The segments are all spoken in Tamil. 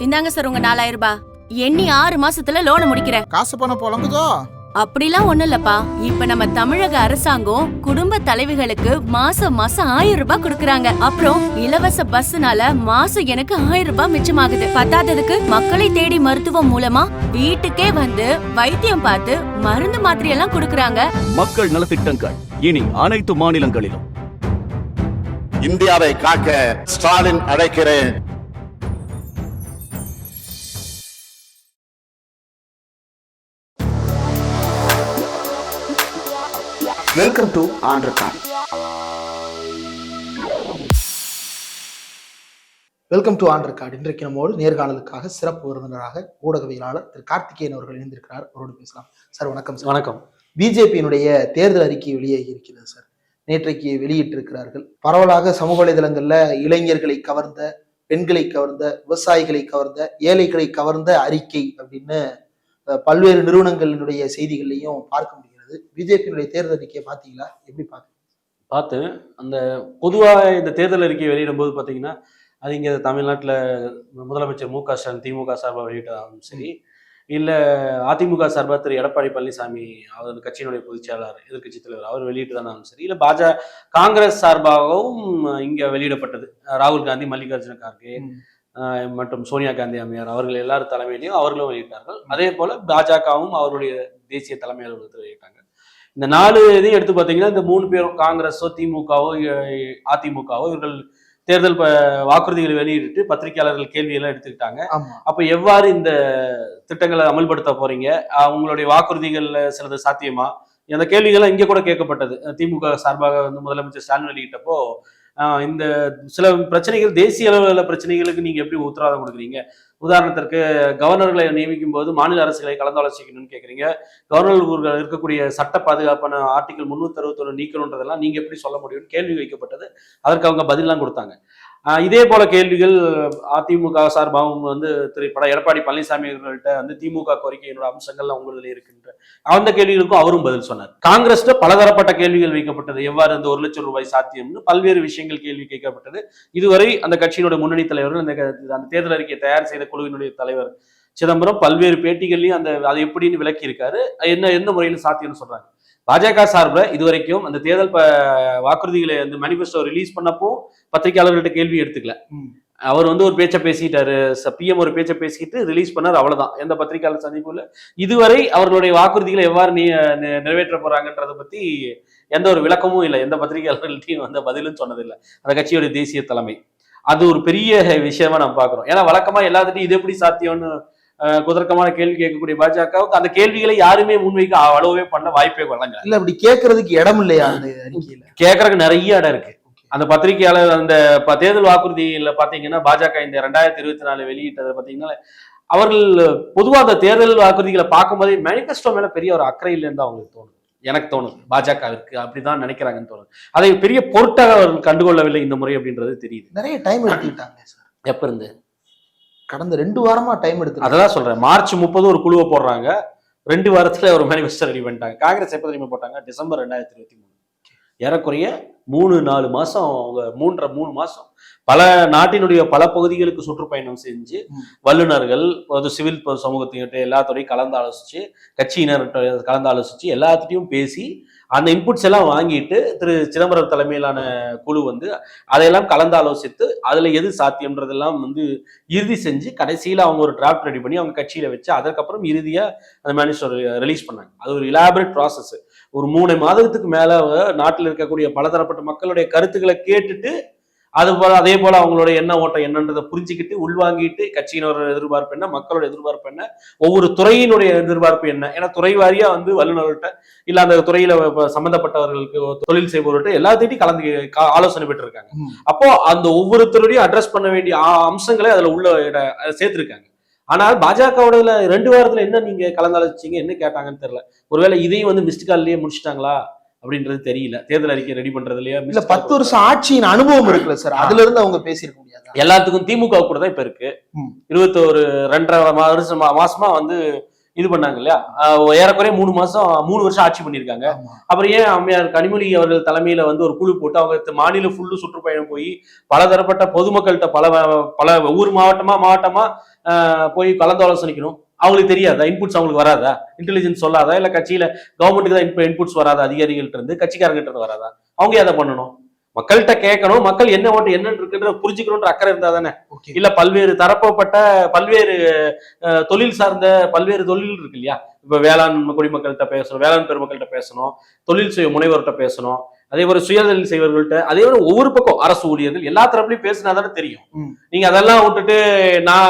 இந்தாங்க சார் உங்க 4000 ரூபாய். எண்ணி 6 மாசத்துல லோனை முடிக்கிறேன். காசு பணம் புலங்குதோ? அப்படிலாம் ஒண்ணும் இல்லப்பா. இப்ப நம்ம தமிழக அரசாங்கம் குடும்ப தலைவிகளுக்கு மாசம் மாசம் 1000 ரூபாய் கொடுக்கறாங்க. அப்புறம் இலவச பஸ்னால மாசம் எனக்கு 1000 ரூபாய் மிச்சமாகுது. பத்தாததுக்கு மக்களை தேடி மருத்துவம் மூலமா வீட்டுக்கே வந்து வைத்தியம் பார்த்து மருந்து மாத்திரை எல்லாம் கொடுக்கறாங்க. மக்கள் நலத்திட்டங்கள் இனி அனைத்து மாநிலங்களிலும். இந்தியாவை காக்க ஸ்டாலின் அழைக்கிறேன். Welcome to on record. Welcome to on record. இன்றைக்கு நம்மோடு நேர்காணலுக்காக சிறப்பு விருந்தினராக ஊடகவியலாளர் திரு கார்த்திகேயன் அவர்கள் இணைந்திருக்கிறார். அவரோடு பேசலாம். சார் வணக்கம். சார் வணக்கம். பிஜேபியினுடைய தேர்தல் அறிக்கை வெளியாகி இருக்கிறது சார். நேற்றைக்கு வெளியிட்டிருக்கிறார்கள். பரவலாக சமூக வலைதளங்கள்ல இளைஞர்களை கவர்ந்த, பெண்களை கவர்ந்த, விவசாயிகளை கவர்ந்த, ஏழைகளை கவர்ந்த அறிக்கை அப்படின்னு பல்வேறு நிறுவனங்களினுடைய செய்திகள்லையும் பார்க்க முடிகிறது. பிஜேபியினுடைய தேர்தல் அறிக்கையை பார்த்தீங்களா? எப்படி பார்த்தேன். அந்த பொதுவாக இந்த தேர்தல் அறிக்கையை வெளியிடும் போது பார்த்தீங்கன்னா, அது இங்கே தமிழ்நாட்டில் முதலமைச்சர் மு க ஸ்டாலின் திமுக சார்பாக வெளியிட்டாலும் சரி, இல்லை அதிமுக சார்பாக திரு எடப்பாடி பழனிசாமி அவர் கட்சியினுடைய பொதுச்செயலாளர் எதிர்கட்சி தலைவர் அவர் வெளியிட்டுதானாலும் சரி, இல்லை காங்கிரஸ் சார்பாகவும் இங்கே வெளியிடப்பட்டது. ராகுல் காந்தி, மல்லிகார்ஜுன கார்கே மற்றும் சோனியா காந்தி அம்மையார் அவர்கள் எல்லாரும் தலைமையிலையும் அவர்களும் வெளியிட்டார்கள். அதே போல பாஜகவும் அவருடைய தேசிய தலைமை அலுவலகத்தில் வெளியிட்டாங்க. இந்த 4 இதையும் எடுத்து பார்த்தீங்கன்னா, இந்த 3 பேரும் காங்கிரஸோ திமுகவோ அதிமுகவோ இவர்கள் தேர்தல் வாக்குறுதிகளை வெளியிட்டு பத்திரிகையாளர்கள் கேள்வியெல்லாம் எடுத்துக்கிட்டாங்க. அப்ப எவ்வாறு இந்த திட்டங்களை அமல்படுத்த போறீங்க, உங்களுடைய வாக்குறுதிகள்ல சிலது சாத்தியமா, அந்த கேள்விகள்லாம் இங்கே கூட கேட்கப்பட்டது. திமுக சார்பாக வந்து முதலமைச்சர் ஸ்டாலின் வெளியிட்டப்போ இந்த சில பிரச்சனைகள், தேசிய அளவில் பிரச்சனைகளுக்கு நீங்க எப்படி உத்தரவாதம் கொடுக்குறீங்க? உதாரணத்திற்கு கவர்னர்களை நியமிக்கும் போது மாநில அரசுகளை கலந்தாலோசிக்கணும்னு கேட்குறீங்க. கவர்னர்கள் இருக்கக்கூடிய சட்ட பாதுகாப்பான ஆர்டிகல் 361 நீக்கணுன்றதெல்லாம் நீங்க எப்படி சொல்ல முடியும்னு கேள்வி வைக்கப்பட்டது. அதற்கு அவங்க பதிலாம் கொடுத்தாங்க. இதே போல கேள்விகள் அதிமுக சார்பாகவும் வந்து திரு எடப்பாடி பழனிசாமி அவர்கள்ட்ட வந்து திமுக கோரிக்கையினோட அம்சங்கள்லாம் உங்களில் இருக்கின்ற அந்த கேள்விகளுக்கும் அவரும் பதில் சொன்னார். காங்கிரஸ்ல பலதரப்பட்ட கேள்விகள் வைக்கப்பட்டது. எவ்வாறு இந்த 1 லட்சம் ரூபாய் சாத்தியம்னு பல்வேறு விஷயங்கள் கேள்வி கேட்கப்பட்டது. இதுவரை அந்த கட்சியினுடைய முன்னணி தலைவர்கள், அந்த தேர்தல் அறிக்கையை தயார் செய்த குழுவினுடைய தலைவர் சிதம்பரம் பல்வேறு பேட்டிகள்லையும் அதை எப்படின்னு விளக்கி இருக்காரு. எந்த முறையில் சாத்தியம்னு சொல்றாங்க. பாஜக சார்பில் இதுவரைக்கும் அந்த தேர்தல் வாக்குறுதிகளை அந்த மேனிஃபெஸ்டோ ரிலீஸ் பண்ணப்போ பத்திரிகையாளர்கள்ட்ட கேள்வி எடுத்துக்கல. அவர் வந்து ஒரு பேச்சை பேசிட்டாரு, பிஎம் ஒரு பேச்சை பேசிட்டு ரிலீஸ் பண்ணார், அவ்வளவுதான். எந்த பத்திரிகையாளர் சந்திப்புல இதுவரை அவர்களுடைய வாக்குறுதிகளை எவ்வாறு நிறைவேற்ற போறாங்கன்றதை பத்தி எந்த ஒரு விளக்கமும் இல்லை. எந்த பத்திரிகையாளர்கள்ட்டையும் வந்து பதிலும் சொன்னதில்லை அந்த கட்சியோட தேசிய தலைமை. அது ஒரு பெரிய விஷயமா நம்ம பாக்குறோம். ஏன்னா வழக்கமா எல்லாத்துட்டையும் இது எப்படி சாத்தியம்னு குதர்க்கமான கேள்வி கேட்கக்கூடிய பாஜகவுக்கு அந்த கேள்விகளை யாருமே முன்வைக்க அவ்வளவே பண்ண வாய்ப்பே வழங்க. இல்ல அப்படி கேட்கறதுக்கு இடம் இல்லையா? அந்த அறிக்கையில கேட்கறதுக்கு நிறைய இடம் இருக்கு. அந்த பத்திரிகையாளர் அந்த தேர்தல் வாக்குறுதியில பாத்தீங்கன்னா, பாஜக இந்த 2024 வெளியிட்டதை பாத்தீங்கன்னா, அவர்கள் பொதுவாக அந்த தேர்தல் வாக்குறுதிகளை பார்க்கும்போதே மேனிஃபெஸ்டோ மேல பெரிய ஒரு அக்கறை இல்லைன்னு அவங்களுக்கு தோணுது. எனக்கு தோணுது பாஜகவிற்கு அப்படிதான் நினைக்கிறாங்கன்னு தோணுது. அதை பெரிய பொருட்டாக அவர்கள் கண்டுகொள்ளவில்லை இந்த முறை அப்படின்றது தெரியுது. நிறைய டைம் எடுத்துக்கிட்டாங்க சார். எப்ப இருந்து? கடந்த 2 வாரமா டைம் எடுத்து. அதான் சொல்றேன். மார்ச் 30 ஒரு குழுவை போடுறாங்க. 2 வாரத்துல ஒரு மேனிஃபெஸ்டோ ரெடி பண்ணிட்டாங்க. காங்கிரஸ் எப்ப தெரியுமா போட்டாங்க? டிசம்பர் 2023. ஏறக்குறைய 3-4 மாசம், அவங்க 3 மாசம் பல நாட்டினுடைய பல பகுதிகளுக்கு சுற்றுப்பயணம் செஞ்சு வல்லுநர்கள், சிவில் சமூகத்திட்ட எல்லாத்தோடையும் கலந்து ஆலோசிச்சு, கட்சியினர் கலந்து ஆலோசிச்சு, எல்லாத்துட்டையும் பேசி அந்த இன்புட்ஸ் எல்லாம் வாங்கிட்டு திரு சிதம்பரம் தலைமையிலான குழு வந்து அதையெல்லாம் கலந்து ஆலோசித்து அதுல எது சாத்தியம்ன்றதெல்லாம் வந்து இறுதி செஞ்சு கடைசியில அவங்க ஒரு டிராஃப்ட் ரெடி பண்ணி அவங்க கட்சியில வச்சு அதற்கப்புறம் இறுதியா அந்த மேனிஃபெஸ்டோ ரிலீஸ் பண்ணாங்க. அது ஒரு இலாபரேட் ப்ராசஸ். ஒரு 3 மாதத்துக்கு மேல நாட்டில் இருக்கக்கூடிய பலதரப்பட்ட மக்களுடைய கருத்துக்களை கேட்டுட்டு அதே போல அவங்களோட எண்ண ஓட்டம் என்னன்றதை புரிஞ்சுக்கிட்டு உள்வாங்கிட்டு கட்சியினோட எதிர்பார்ப்பு என்ன, மக்களோட எதிர்பார்ப்பு என்ன, ஒவ்வொரு துறையினுடைய எதிர்பார்ப்பு என்ன, ஏன்னா துறை வாரியா வந்து வல்லுநர்கள்ட்ட இல்ல அந்த துறையில சம்பந்தப்பட்டவர்களுக்கு தொழில் செய்பவர்கள்ட்ட எல்லாத்தையும் கலந்து ஆலோசனை பெற்று இருக்காங்க. அப்போ அந்த ஒவ்வொருத்தருடையும் அட்ரஸ் பண்ண வேண்டிய அம்சங்களை அதுல உள்ள சேர்த்திருக்காங்க. ஆனால் பாஜகவோட 2 வாரத்துல என்ன நீங்க கலந்தாலோசிச்சீங்க, என்ன கேட்டாங்கன்னு தெரியல. ஒருவேளை இதையும் வந்து மிஸ்டு கால்லயே முடிச்சுட்டாங்களா அப்படின்றது தெரியல. தேர்தல் அறிக்கை ரெடி பண்றதுலயே இல்ல 10 வருஷம் ஆட்சியின் அனுபவம் இருக்குல்ல சார், அதுல இருந்து அவங்க பேசியிருக்க முடியாது. எல்லாத்துக்கும் திமுக கூட தான் இப்ப இருக்கு. 21-2.5 மாசமா வந்து இது பண்ணாங்க இல்லையா, ஏறக்குறைய 3 வருஷம் ஆட்சி பண்ணியிருக்காங்க. அப்புறம் ஏன் அம்மையார் கனிமொழி அவர்கள் தலைமையில வந்து ஒரு குழு போட்டு அவங்க மாநில ஃபுல்லு சுற்றுப்பயணம் போய் பலதரப்பட்ட பொதுமக்கள்கிட்ட பல ஊர் மாவட்டமா போய் கலந்தாலோசனைக்கணும்? அவங்களுக்கு தெரியாதா? இன்புட்ஸ் அவங்களுக்கு வராதா? இன்டெலிஜென்ஸ் சொல்லாதா? இல்ல கட்சியில கவர்மெண்ட்டுக்கு தான் இன்புட்ஸ் வராதா? அதிகாரிகள்ட்ட இருந்து, கட்சிக்காரங்கிட்ட இருந்து வராதா? அவங்க எதை பண்ணணும்? மக்கள்கிட்ட கேட்கணும். மக்கள் என்ன ஓட்டு என்னன்னு இருக்குன்ற புரிஞ்சுக்கணுன்ற அக்கறை இருந்தா தானே. இல்ல பல்வேறு தரப்பப்பட்ட பல்வேறு தொழில் சார்ந்த பல்வேறு தொழில் இருக்கு இல்லையா? இப்ப வேளாண் குடிமக்கள்கிட்ட பேசணும், வேளாண் பெருமக்கள்கிட்ட பேசணும், தொழில் செய்ய முனைவர்கிட்ட பேசணும், அதே போல சுயதொழில் செய்வர்கள்ட்ட, அதே போல ஒவ்வொரு பக்கம் அரசு ஊழியர்கள் எல்லா தரப்புலையும் பேசினா தானே தெரியும். நீங்க அதெல்லாம் விட்டுட்டு நான்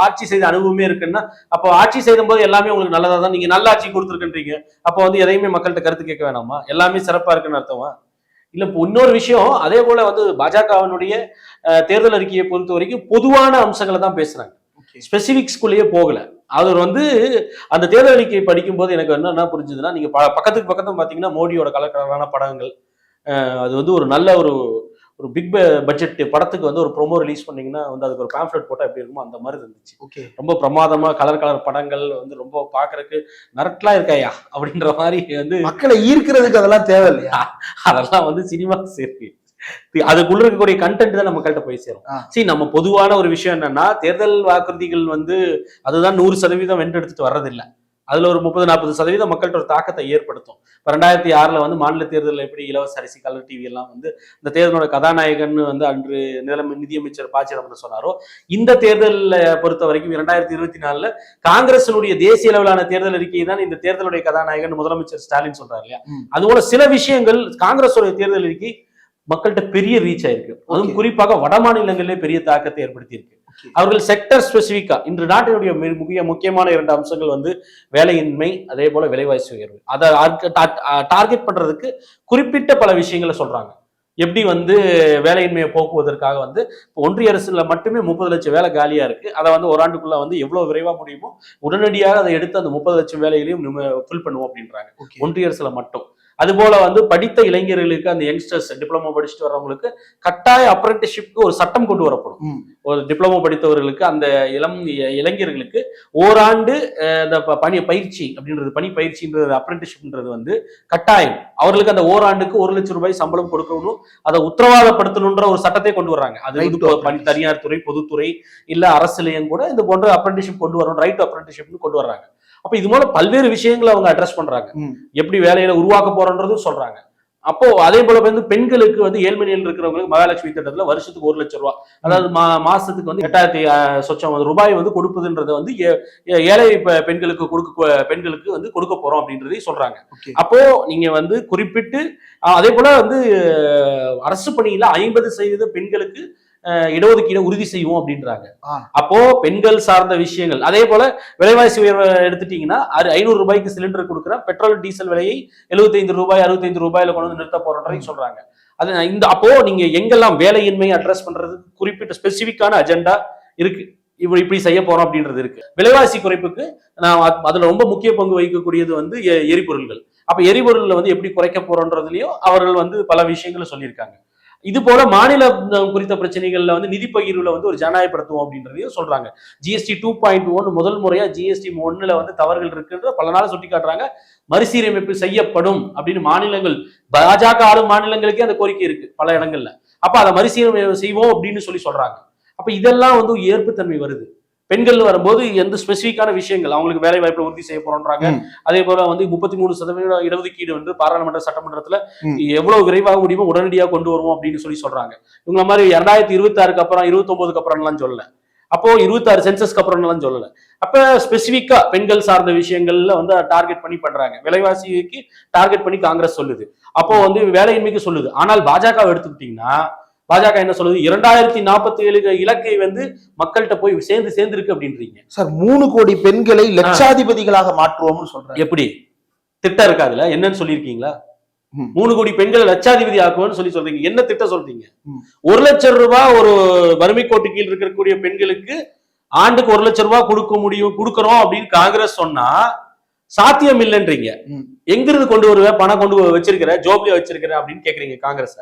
ஆட்சி செய்த அனுபவமே இருக்குன்னா, அப்போ ஆட்சி செய்த போது எல்லாமே உங்களுக்கு நல்லதா தான், நீங்க நல்ல ஆட்சி கொடுத்துருக்குன்றீங்க, அப்போ வந்து எதையுமே மக்கள்கிட்ட கருத்து கேட்க வேணாமா? எல்லாமே சிறப்பா இருக்குன்னு அர்த்தமா? இல்ல இன்னொரு விஷயம், அதே போல வந்து பாஜகவினுடைய தேர்தல் அறிக்கையை பொறுத்த வரைக்கும் பொதுவான அம்சங்களை தான் பேசுறாங்க, ஸ்பெசிபிக்ஸ்குள்ளேயே போகல. அவர் வந்து அந்த தேர்தல் அறிக்கையை படிக்கும் போது எனக்கு என்ன புரிஞ்சுதுன்னா, நீங்க பக்கத்துக்கு பக்கத்துல பாத்தீங்கன்னா மோடியோட கலர்கலரான படங்கள், அது வந்து ஒரு நல்ல ஒரு பிக் பட்ஜெட் படத்துக்கு வந்து ஒரு ப்ரோமோ ரிலீஸ் பண்ணீங்கன்னா வந்து அதுக்கு ஒரு பேம்ப்ளெட் போட்டா எப்படி இருக்குமோ அந்த மாதிரி இருந்துச்சு. ரொம்ப பிரமாதமா கலர் படங்கள் வந்து ரொம்ப பாக்குறதுக்கு மிரட்டலா இருக்காயா அப்படின்ற மாதிரி வந்து மக்களை ஈர்க்கிறதுக்கு அதெல்லாம் தேவை இல்லையா? அதெல்லாம் வந்து சினிமா சரி, அதுக்குள்ள இருக்கக்கூடிய கண்டென்ட் தான் நம்மகிட்ட போய் சேரும். சரி, நம்ம பொதுவான ஒரு விஷயம் என்னன்னா, தேர்தல் வாக்குறுதிகள் வந்து அதுதான் 100% வென்றெடுத்துட்டு வர்றதில்லை. அதுல ஒரு 30-40% மக்கள்கிட்ட ஒரு தாக்கத்தை ஏற்படுத்தும். இப்ப 2006 வந்து மாநில தேர்தலில் எப்படி இலவச அரிசி, கலர் டிவி எல்லாம் வந்து இந்த தேர்தலோட கதாநாயகன் வந்து அன்று நிதியமைச்சர் ப. சிதம்பரம் சொன்னாரோ, இந்த தேர்தலை பொறுத்த வரைக்கும் 2024 காங்கிரசினுடைய தேசிய அளவிலான தேர்தல் அறிக்கையை தான் இந்த தேர்தலுடைய கதாநாயகன் முதலமைச்சர் ஸ்டாலின் சொல்றாரு இல்லையா? அதுபோல சில விஷயங்கள் காங்கிரஸோட தேர்தல் அறிக்கை மக்கள்கிட்ட பெரிய ரீச் ஆயிருக்கு. அதுவும் குறிப்பாக வட மாநிலங்களிலே பெரிய தாக்கத்தை ஏற்படுத்தி இருக்கு. அவர்கள் செக்டர் ஸ்பெசிபிக்கா இன்று நாட்டினுடைய முக்கியமான 2 அம்சங்கள் வந்து வேலையின்மை, அதே போல விலைவாசி உயர்வு. அதை டார்கெட் பண்றதுக்கு குறிப்பிட்ட பல விஷயங்களை சொல்றாங்க. எப்படி வந்து வேலையின்மையை போக்குவதற்காக வந்து ஒன்றிய அரசுல மட்டுமே 30 லட்சம் வேலை காலியா இருக்கு. அதை வந்து ஓராண்டுக்குள்ள வந்து எவ்வளவு விரைவா முடியுமோ உடனடியாக அதை எடுத்து அந்த 30 லட்சம் வேலைகளையும் ஃபில் பண்ணுவோம் அப்படின்றாங்க ஒன்றிய அரசுல மட்டும். அது போல வந்து படித்த இளைஞர்களுக்கு, அந்த யங்ஸ்டர்ஸ் டிப்ளமோ படிச்சுட்டு வர்றவங்களுக்கு கட்டாய அப்ரெண்டிஸ்ஷிப்க்கு ஒரு சட்டம் கொண்டு வரப்படும். ஒரு டிப்ளமோ படித்தவர்களுக்கு, அந்த இளைஞர்களுக்கு ஓராண்டு இந்த பணி பயிற்சி அப்படின்றது, பணி பயிற்சின்றது, அப்ரெண்டிஸ்ஷிப்ன்றது வந்து கட்டாயம். அவர்களுக்கு அந்த ஓராண்டுக்கு 1 லட்சம் ரூபாய் சம்பளம் கொடுக்கணும், அதை உத்தரவாதப்படுத்தணும்ன்ற ஒரு சட்டத்தை கொண்டு வர்றாங்க. அது தனியார் துறை, பொதுத்துறை, இல்ல அரசுலையும் கூட இந்த போன்ற அப்ரெண்டிஸ்ஷிப் கொண்டு வரணும், ரைட் டு அப்ரெண்டிஸ்ஷிப்னு கொண்டு வர்றாங்க. அப்ப இது போல பல்வேறு விஷயங்களை அவங்க அட்ரஸ் பண்றாங்க. எப்படி வேலையில உருவாக்க போறோன்றதும் சொல்றாங்க. அப்போ அதே போல வந்து பெண்களுக்கு வந்து ஏழ்மணியில் இருக்கிறவங்களுக்கு மகாலட்சுமி திட்டத்துல வருஷத்துக்கு 1 லட்சம் ரூபாய், அதாவது மாசத்துக்கு வந்து 8,000 சொச்சம் ரூபாய் வந்து கொடுப்பதுன்றத வந்து ஏழை பெண்களுக்கு வந்து கொடுக்க போறோம் அப்படின்றதையும் சொல்றாங்க. அப்போ நீங்க வந்து குறிப்பிட்டு அதே போல வந்து அரசு பணியில 50% பெண்களுக்கு இடஒதுக்கீடு உறுதி செய்வோம் அப்படின்றாங்க. அப்போ பெண்கள் சார்ந்த விஷயங்கள், அதே போல விலைவாசி உயர்வை எடுத்துட்டீங்கன்னா 500 ரூபாய்க்கு சிலிண்டர் கொடுக்குற பெட்ரோல் டீசல் விலையை 75 ரூபாய் 65 ரூபாயில கொண்டு வந்து நிறுத்த போறோம்னு சொல்றாங்க. அது இந்த அப்போ நீங்க எங்கெல்லாம் வேலையின்மையை அட்ரஸ் பண்றது குறிப்பிட்ட ஸ்பெசிபிக்கான அஜெண்டா இருக்கு, இப்படி செய்ய போறோம் அப்படின்றது இருக்கு. விலைவாசி குறைப்புக்கு நான் அதுல ரொம்ப முக்கிய பங்கு வகிக்கக்கூடியது வந்து எரிபொருள்கள். அப்ப எரிபொருள்ல வந்து எப்படி குறைக்க போறோன்றதுலயும் அவர்கள் வந்து பல விஷயங்களை சொல்லியிருக்காங்க. இது போல மாநில குறித்த பிரச்சனைகள்ல வந்து நிதி பகிர்வுல வந்து ஒரு ஜனநாயகப்படுத்துவோம் அப்படின்றதையும் சொல்றாங்க. ஜிஎஸ்டி 2.1 முதல் முறையா ஜிஎஸ்டி 1 வந்து தவறுகள் இருக்குன்ற பல நாள் சுட்டி காட்டுறாங்க. மறுசீரமைப்பு செய்யப்படும் அப்படின்னு மாநிலங்கள், பாஜக ஆளும் மாநிலங்களுக்கே அந்த கோரிக்கை இருக்கு பல இடங்கள்ல. அப்ப அதை மறுசீரமைப்பு செய்வோம் அப்படின்னு சொல்றாங்க. அப்ப இதெல்லாம் வந்து ஏற்புத்தன்மை வருது. பெண்கள் வரும்போது எந்த ஸ்பெசிபிக்கான விஷயங்கள் அவங்களுக்கு வேலை வாய்ப்புல உறுதி செய்ய போறோம்ன்றாங்க. அதே போல வந்து 33% இடஒதுக்கீடு வந்து பாராளுமன்ற சட்டமன்றத்துல எவ்வளவு விரைவாக முடியுமோ உடனடியாக கொண்டு வருவோம் அப்படின்னு சொல்றாங்க. இவங்க மாதிரி 2026 அப்புறம் 29 அப்புறம்லாம் சொல்லல. அப்போ 26 சென்சஸ்க்கு அப்புறம் சொல்லல. அப்ப ஸ்பெசிபிக்கா பெண்கள் சார்ந்த விஷயங்கள்ல வந்து டார்கெட் பண்ணி பண்றாங்க. விலைவாசிக்கு டார்கெட் பண்ணி காங்கிரஸ் சொல்லுது. அப்போ வந்து வேலையின்மைக்கு சொல்லுது. ஆனால் பாஜக எடுத்துக்கிட்டீங்கன்னா பாஜக என்ன சொல்லுது, 2047 இலக்கை வந்து மக்கள்கிட்ட போய் சேர்ந்து இருக்கு அப்படின்றீங்க சார். 3 கோடி பெண்களை லட்சாதிபதிகளாக மாற்றுவோம்னு சொல்றாங்க. எப்படி திட்டம் இருக்காதுல? என்னன்னு சொல்லியிருக்கீங்களா? 3 கோடி பெண்களை லட்சாதிபதி ஆக்குவோம்னு சொல்றீங்க. என்ன திட்டம் சொல்றீங்க? 1 லட்சம் ரூபாய் ஒரு வறுமை கோட்டு கீழ் இருக்கக்கூடிய பெண்களுக்கு ஆண்டுக்கு 1 லட்சம் ரூபாய் கொடுக்கறோம் அப்படின்னு காங்கிரஸ் சொன்னா சாத்தியம் இல்லைன்றீங்க. எங்கிருந்து கொண்டு வருவேன், பணம் கொண்டு வச்சிருக்கிற, ஜோப்லியா வச்சிருக்கிற அப்படின்னு கேக்குறீங்க காங்கிரஸ்.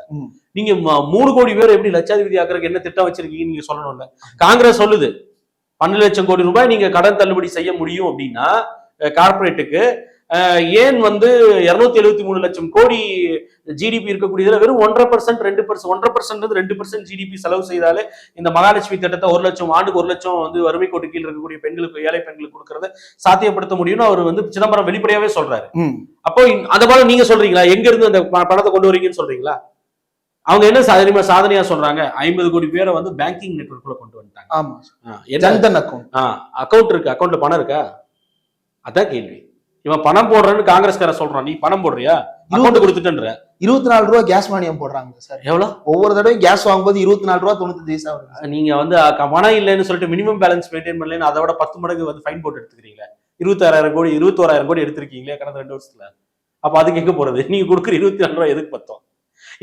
நீங்க 3 கோடி பேர் எப்படி லட்சாதிபதி ஆக்குறதுக்கு என்ன திட்டம் வச்சிருக்கீங்கன்னு நீங்க சொல்லணும்ல. காங்கிரஸ் சொல்லுது 12 லட்சம் கோடி ரூபாய் நீங்க கடன் தள்ளுபடி செய்ய முடியும் அப்படின்னா கார்பரேட்டுக்கு ஏன் வந்து 273 லட்சம் கோடி ஜிடிபி இருக்கக்கூடியதுல வெறும் 1% 2% 2% ஜிடிபி செலவு செய்தாலே இந்த மகாலட்சுமி திட்டத்தை 1 லட்சம் ஆண்டுக்கு 1 லட்சம் வந்து வறுமை கோட்டு கீழ் இருக்கக்கூடிய பெண்களுக்கு, ஏழை பெண்களுக்கு கொடுக்கறத சாத்தியப்படுத்த முடியும்னு அவர் வந்து சிதம்பரம் வெளிப்படையாவே சொல்றாரு. அப்போ அந்த போல நீங்க சொல்றீங்களா, எங்க இருந்து அந்த பணத்தை கொண்டு வரீங்கன்னு சொல்றீங்களா? அவங்க என்ன சாதனையா சொல்றாங்க, 50 கோடி பேரை வந்து பேங்கிங் நெட்வொர்க்குள்ள கொண்டு வந்துட்டாங்க. அக்கௌண்ட் இருக்கு, அக்கௌண்ட்ல பணம் இருக்கா? அதான் கேள்வி. இவன் பணம் போடுறேன்னு காங்கிரஸ்கார சொல்றான், நீ பணம் போடுறியா? அக்கௌண்ட் கொடுத்துட்டேன்ற 24 ரூபா கேஸ் மானியம் போடுறாங்க சார். எவ்வளவு? ஒவ்வொரு தடவையும் கேஸ் வாங்கும்போது 24 ரூபா 95 பைசா. நீங்க வந்து பணம் இல்லைன்னு சொல்லிட்டு மினிமம் பேலன்ஸ் மெயின்டைன் பண்ணலன்னு அதை விட 10 மடங்கு வந்து ஃபைன் போட்டு எடுத்துக்கிறீங்களா? 21,000 கோடி எடுத்திருக்கீங்களே கடந்த 2 வருஷத்துல. அப்ப அதுக்கு எங்க போறது? நீங்க கொடுக்குற 24 ரூபாய் எதுக்கு பத்தோம்?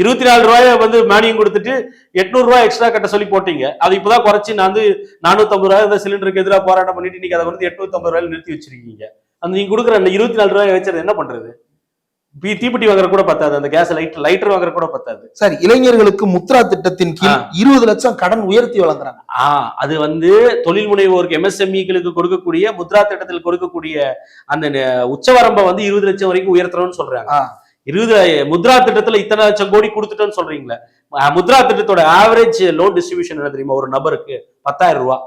24 ரூபாய வந்து மானியம் கொடுத்துட்டு 800 ரூபாய் எக்ஸ்ட்ரா கட்ட சொல்லி போட்டீங்க. அது இப்பதான் குறைச்சி நான் வந்து 450 ரூபாய் சிலிண்டருக்கு எதிராக போராட்டம் பண்ணிட்டு இன்னைக்கு அதை வந்து 850 ரூபாயில நிறுத்தி வச்சிருக்கீங்க. அந்த நீங்க கொடுக்குற அந்த 24 ரூபாய் வச்சது என்ன பண்றது? தீப்பெட்டி வாங்குற கூட பத்தாது, அந்த கேஸ் லைட்டர் வாங்குற கூட பத்தாது. சார், இளைஞர்களுக்கு முத்ரா திட்டத்தின் கீழ் 20 லட்சம் கடன் உயர்த்தி வழங்குறாங்க. அது வந்து தொழில் முனைவோருக்கு, எம்எஸ்எம்இகளுக்கு கொடுக்கக்கூடிய முத்ரா திட்டத்தில் கொடுக்கக்கூடிய அந்த உச்சவரம்பை வந்து 20 லட்சம் வரைக்கும் உயர்த்தணும்னு சொல்றாங்க. 20 முத்ரா திட்டத்துல இத்தனை லட்சம் கோடி கொடுத்துட்டோன்னு சொல்றீங்களே. முத்ரா திட்டத்தோட ஆவரேஜ் லோன் டிஸ்ட்ரிபியூஷன் என்ன தெரியுமா? ஒரு நபருக்கு 10,000 ரூபாய்.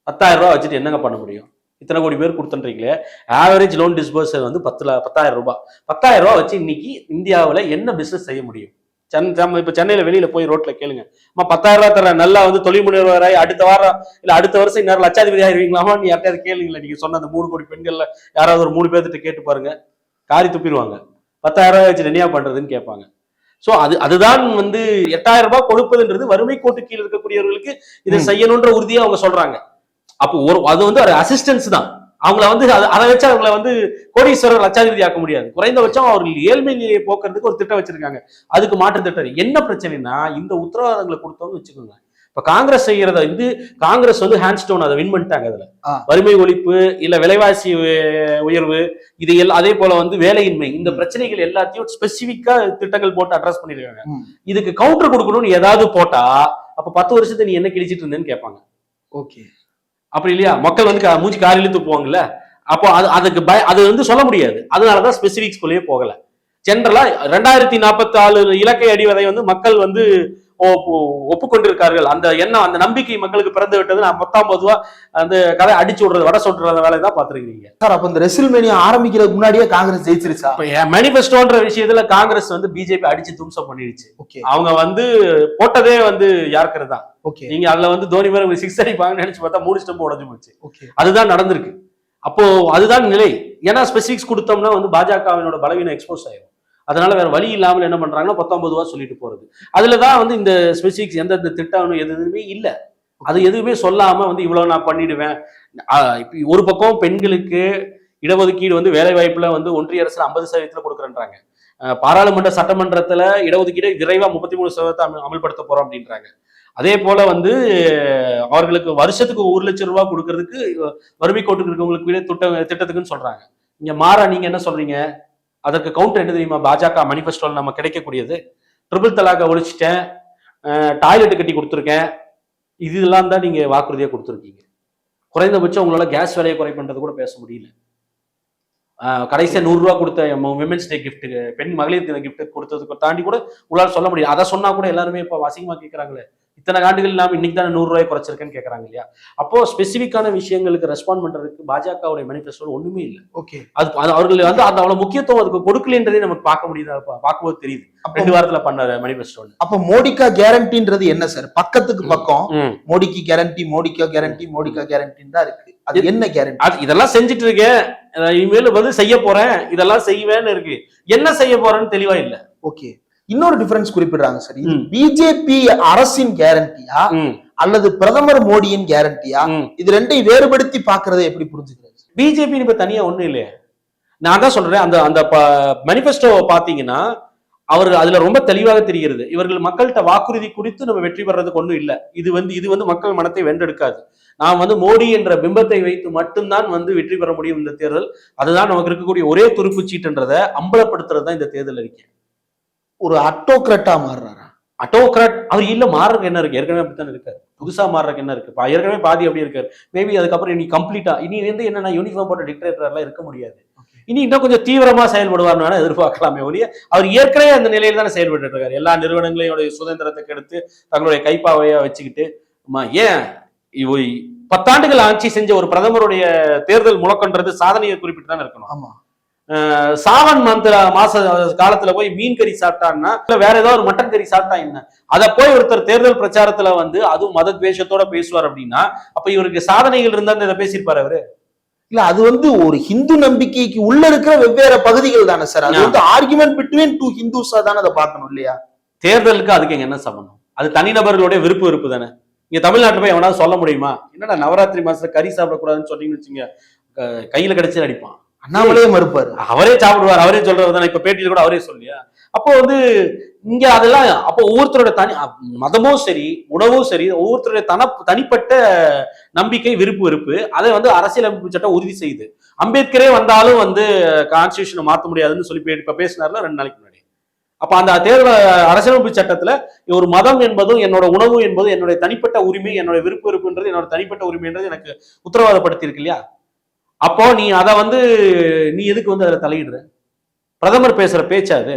10,000 ரூபாய் வச்சுட்டு என்னங்க பண்ண முடியும்? இத்தனை கோடி பேர் கொடுத்துன்றீங்களே. ஆவரேஜ் லோன் டிஸ்பர்சல் வந்து 10,000 ரூபாய். 10,000 ரூபாய் வச்சு இன்னைக்கு இந்தியாவில் என்ன பிசினஸ் செய்ய முடியும்? இப்ப சென்னையில வெளியில போய் ரோட்ல கேளுங்க, 10,000 ரூபாய் தர நல்லா வந்து தொழில் முனைவராய் அடுத்த வாரம் இல்ல அடுத்த வருஷம் இன்னும் லட்சாதிபதி ஆயிருவீங்களாமா? நீ யார்ட்டையாவது கேளுங்களேன். நீங்க சொன்ன அந்த 3 கோடி பெண்கள்ல யாராவது ஒரு 3 பேர்த்திட்ட கேட்டு பாருங்க, காரி துப்பிடுவாங்க. 10,000 ரூபாய் வச்சு என்னையா பண்றதுன்னு கேட்பாங்க. சோ அதுதான் வந்து 8,000 ரூபாய் கொடுப்பதுன்றது வறுமை கோட்டு கீழ் இருக்கக்கூடியவர்களுக்கு இதை செய்யணும்ன்ற உறுதியா அவங்க சொல்றாங்க. அப்போ அது வந்து ஒரு அசிஸ்டன்ஸ் தான். அவங்கள வந்து அதை வச்சு அவங்களை வந்து கோடீஸ்வரர் லட்சாதிபதி ஆக்க முடியாது. குறைந்தபட்சம் அவர்கள் ஏழ்மை நிலையை போக்குறதுக்கு ஒரு திட்டம் வச்சிருக்காங்க. அதுக்கு மாற்று திட்டம் என்ன பிரச்சனைனா, இந்த உத்தரவாதங்களை கொடுத்தோம்னு வச்சுக்கோங்க. இப்ப காங்கிரஸ் செய்யறத வந்து காங்கிரஸ் வந்து ஹேண்ட் ஸ்டோன் அதை வின் பண்ணிட்டாங்க. அதுல வறுமை ஒழிப்பு இல்ல விலைவாசி உயர்வு இது அதே போல வந்து வேலையின்மை, இந்த பிரச்சனைகள் எல்லாத்தையும் ஸ்பெசிபிக்கா திட்டங்கள் போட்டு அட்ரஸ் பண்ணிருக்காங்க. இதுக்கு கவுண்டர் கொடுக்கணும்னு ஏதாவது போட்டா அப்ப 10 வருஷத்தை நீ என்ன கிழிச்சிட்டு இருந்தேன்னு கேட்பாங்க. ஓகே, அப்படி இல்லையா? மக்கள் வந்து மூஞ்சி காரி இழுத்து போவாங்கல்ல. அப்போ அதுக்கு அது வந்து சொல்ல முடியாது. அதனாலதான் ஸ்பெசிபிக்ஸ்குள்ளேயே போகல. ஜென்ரலா 2044 இலக்கை அடிவதை வந்து மக்கள் வந்து ஒப்புக்கொண்டிருக்கார்கள். அந்த எண்ணம், அந்த நம்பிக்கை மக்களுக்கு பிறந்து விட்டது. நான் 19 அந்த கதை அடிச்சு விடுறது, வட சொல்ற வேலையை தான் பாத்துருக்கீங்க சார். அப்ப இந்த ரெசில்மேனியா ஆரம்பிக்கிறதுக்கு முன்னாடியே காங்கிரஸ் ஜெயிச்சிருச்சா? மேனிபெஸ்டோன்ற விஷயத்துல காங்கிரஸ் வந்து பிஜேபி அடிச்சு தும்சம் பண்ணிடுச்சு. அவங்க வந்து போட்டதே வந்து யாருக்கிறது தான். நீங்க அதுல வந்து தோனி மாதிரி 6 அடிப்பாங்கன்னு நினைச்சு பார்த்தா 3 ஸ்டெம்ப் உடஞ்சு போச்சு. அதுதான் நடந்திருக்கு. அப்போ அதுதான் நிலை. ஏன்னா ஸ்பெசிபிக்ஸ் கொடுத்தோம்னா வந்து பாஜகவினோட பலவீனம் எக்ஸ்போஸ் ஆயிடும். அதனால வேற வழி இல்லாமல் என்ன பண்றாங்கன்னா 19 ரூபா சொல்லிட்டு போறது. அதுலதான் வந்து இந்த ஸ்பெசிபிக்ஸ் எந்தெந்த திட்டம் எதுவுமே இல்லை. அது எதுவுமே சொல்லாம வந்து இவ்வளவு நான் பண்ணிடுவேன். ஒரு பக்கம் பெண்களுக்கு இடஒதுக்கீடு வந்து வேலை வாய்ப்புல வந்து ஒன்றிய அரசு 50% கொடுக்குறேன்றாங்க. பாராளுமன்ற சட்டமன்றத்துல இடஒதுக்கீடு விரைவா 33% அமல்படுத்த போறோம் அப்படின்றாங்க. அதே போல வந்து அவர்களுக்கு வருஷத்துக்கு 1 லட்சம் ரூபாய் கொடுக்கறதுக்கு வறுமை கோட்டுக்கு இருக்கவங்களுக்கு திட்டத்துக்குன்னு சொல்றாங்க. இங்க மாறா நீங்க என்ன சொல்றீங்க? அதற்கு கவுண்டர் என்ன தெரியுமா? பாஜக மேனிஃபெஸ்டோல நம்ம கிடைக்கக்கூடியது ட்ரிபிள் தலாக ஒழிச்சிட்டேன், டாய்லெட் கட்டி கொடுத்துருக்கேன், இதெல்லாம் தான் நீங்க வாக்குறுதியா கொடுத்துருக்கீங்க. குறைந்தபட்சம் உங்களால கேஸ் விலையை குறை பண்றது கூட பேச முடியல. கடைசியா 100 ரூபாய் கொடுத்த விமென்ஸ் டே கிஃப்ட், பெண் மகளிர் தின கிஃப்ட் கொடுத்ததுக்கு தாண்டி கூட உங்களால சொல்ல முடியும். அதை சொன்னா கூட எல்லாருமே இப்ப அசிங்கமா கேட்கறாங்களே, இத்தனை ஆண்டுகள் இல்லாம இன்னைக்கு தானே 100 ரூபாய் குறைச்சிருக்கேன்னு கேட்கறாங்க இல்லையா? அப்போ ஸ்பெசிபிக்கான விஷயங்களுக்கு ரெஸ்பாண்ட் பண்றதுக்கு பாஜகவுடைய மேனிஃபெஸ்டோ ஒண்ணுமே இல்லை. ஓகே, அது அவர்கள் வந்து அந்த அவ்வளவு முக்கியத்துவம் அதுக்கு கொடுக்கலன்றதே நமக்கு பார்க்க முடியுது, பார்க்கும்போது தெரியுது. 2 வாரத்துல பண்ண மேனிஃபெஸ்டோ. அப்ப மோடிக்கா கேரண்டின்றது என்ன சார்? பக்கத்துக்கு பக்கம் மோடிக்கு கேரண்டி, மோடிக்கா கேரண்டி, மோடிக்கா கேரண்டின்னு தான் இருக்கு. அது என்ன கேரண்டி? இதெல்லாம் செஞ்சுட்டு இருக்கேன், இனிமேல் வந்து செய்ய போறேன், இதெல்லாம் செய்வேன்னு இருக்கு. என்ன செய்ய போறேன்னு தெளிவா இல்ல. ஓகே, இன்னொரு டிஃபரன்ஸ் குறிப்பிடுறாங்க சார். இது பிஜேபி அரசின் கேரண்டியா அல்லது பிரதமர் மோடியின் கேரண்டியா? இது ரெண்டையும் வேறுபடுத்தி பாக்குறதை எப்படி புரிஞ்சுக்கிறது? பிஜேபி இப்ப தனியா ஒண்ணும் இல்லையா? நான் தான் சொல்றேன், அந்த மேனிஃபெஸ்டோ பாத்தீங்கன்னா அவர்கள் அதுல ரொம்ப தெளிவாக தெரிகிறது. இவர்கள் மக்கள்கிட்ட வாக்குறுதி குறித்து நம்ம வெற்றி பெறதுக்கு ஒண்ணும் இல்லை. இது வந்து மக்கள் மனத்தை வென்றெடுக்காது. நாம் வந்து மோடி என்ற பிம்பத்தை வைத்து மட்டும்தான் வந்து வெற்றி பெற முடியும் இந்த தேர்தல். அதுதான் நமக்கு இருக்கக்கூடிய ஒரே துருப்பு சீட்டுன்றதை அம்பலப்படுத்துறது தான் இந்த தேர்தல் அறிக்கை. ஒரு அட்டோக்ராட்டா மாறுறாரா? அட்டோக்ராட் அவர் இல்ல, மாறுறதுக்கு என்ன இருக்கு? ஏற்கனவே அப்படித்தான் இருக்காரு. புதுசா மாறுறதுக்கு என்ன இருக்கு? ஏற்கனவே பாதி அப்படி இருக்காரு. மேபி அதுக்கப்புறம் இனி கம்ப்ளீட்டா இனி வந்து என்னன்னா யூனிஃபார்ம் போட்ட டிக்டேட்டர்லாம் இருக்க முடியாது. இனி இன்னும் கொஞ்சம் தீவிரமா செயல்படுவார்னு எதிர்பார்க்கலாமே ஒழிய அவர் ஏற்கனவே அந்த நிலையில தானே செயல்பட்டு இருக்காரு. எல்லா நிறுவனங்களையும் சுதந்திரத்தை கெடுத்து தங்களுடைய கைப்பாவையா வச்சுக்கிட்டு ஏன் 10 ஆண்டுகள் ஆட்சி செஞ்ச ஒரு பிரதமருடைய தேர்தல் முழக்கன்றது சாதனையை குறிப்பிட்டு தானே இருக்கணும். ஆமா. சாவன் மாச காலத்துல போய் மீன் கறி சாப்பிட்டான்னா வேற ஏதாவது ஒரு மட்டன் கறி சாப்பிட்டா என்ன, அதை போய் ஒருத்தர் தேர்தல் பிரச்சாரத்துல அதுவும் மத துவேஷத்தோட பேசுவார் அப்படின்னா அப்ப இவருக்கு சாதனைகள் இருந்தா இதை பேசியிருப்பாரு அவரு. இல்ல அது ஒரு ஹிந்து நம்பிக்கைக்கு உள்ள இருக்கிற வெவ்வேறு பகுதிகள் தானே சார். அது ஆர்குமெண்ட் பிட்வீன் டூ ஹிந்துஸா தானே அதை பார்க்கணும் இல்லையா? தேர்தலுக்கு அதுக்கு என்ன சம்பந்தம்? அது தனிநபர்களுடைய விருப்பு தானே. இங்க தமிழ்நாட்டுல போய் எவனாவது சொல்ல முடியுமா என்னடா நவராத்திரி மாசத்துல கறி சாப்பிடக்கூடாதுன்னு சொன்னீங்கன்னு வச்சுங்க கையில கிடைச்சு அடிப்பான். அண்ணாமலையே மறுப்பாரு. அவரே சாப்பிடுவார், அவரே சொல்றது தானே. இப்ப பேட்டியில கூட அவரே சொல்லியா. அப்போ இங்க அதெல்லாம் அப்போ ஒவ்வொருத்தரோட மதமும் சரி உணவும் சரி ஒவ்வொருத்தருடைய தனிப்பட்ட நம்பிக்கை விருப்பு அதை அரசியலமைப்பு சட்டம் உறுதி செய்யுது. அம்பேத்கரே வந்தாலும் கான்ஸ்டிடியூஷனை மாற்ற முடியாதுன்னு சொல்லி இப்ப பேசினார்ல 2 நாளைக்கு முன்னாடி. அப்ப அந்த தேர்தல் அரசியலமைப்பு சட்டத்துல ஒரு மதம் என்பதும் என்னோட உணவு என்பதும் என்னுடைய தனிப்பட்ட உரிமை, என்னோட விருப்புன்றது என்னோட தனிப்பட்ட உரிமைன்றது எனக்கு உத்தரவாதப்படுத்தி இருக்கு இல்லையா? அப்போ நீ அதை நீ எதுக்கு அதுல தலையிடுற? பிரதமர் பேசுற பேச்சா அது?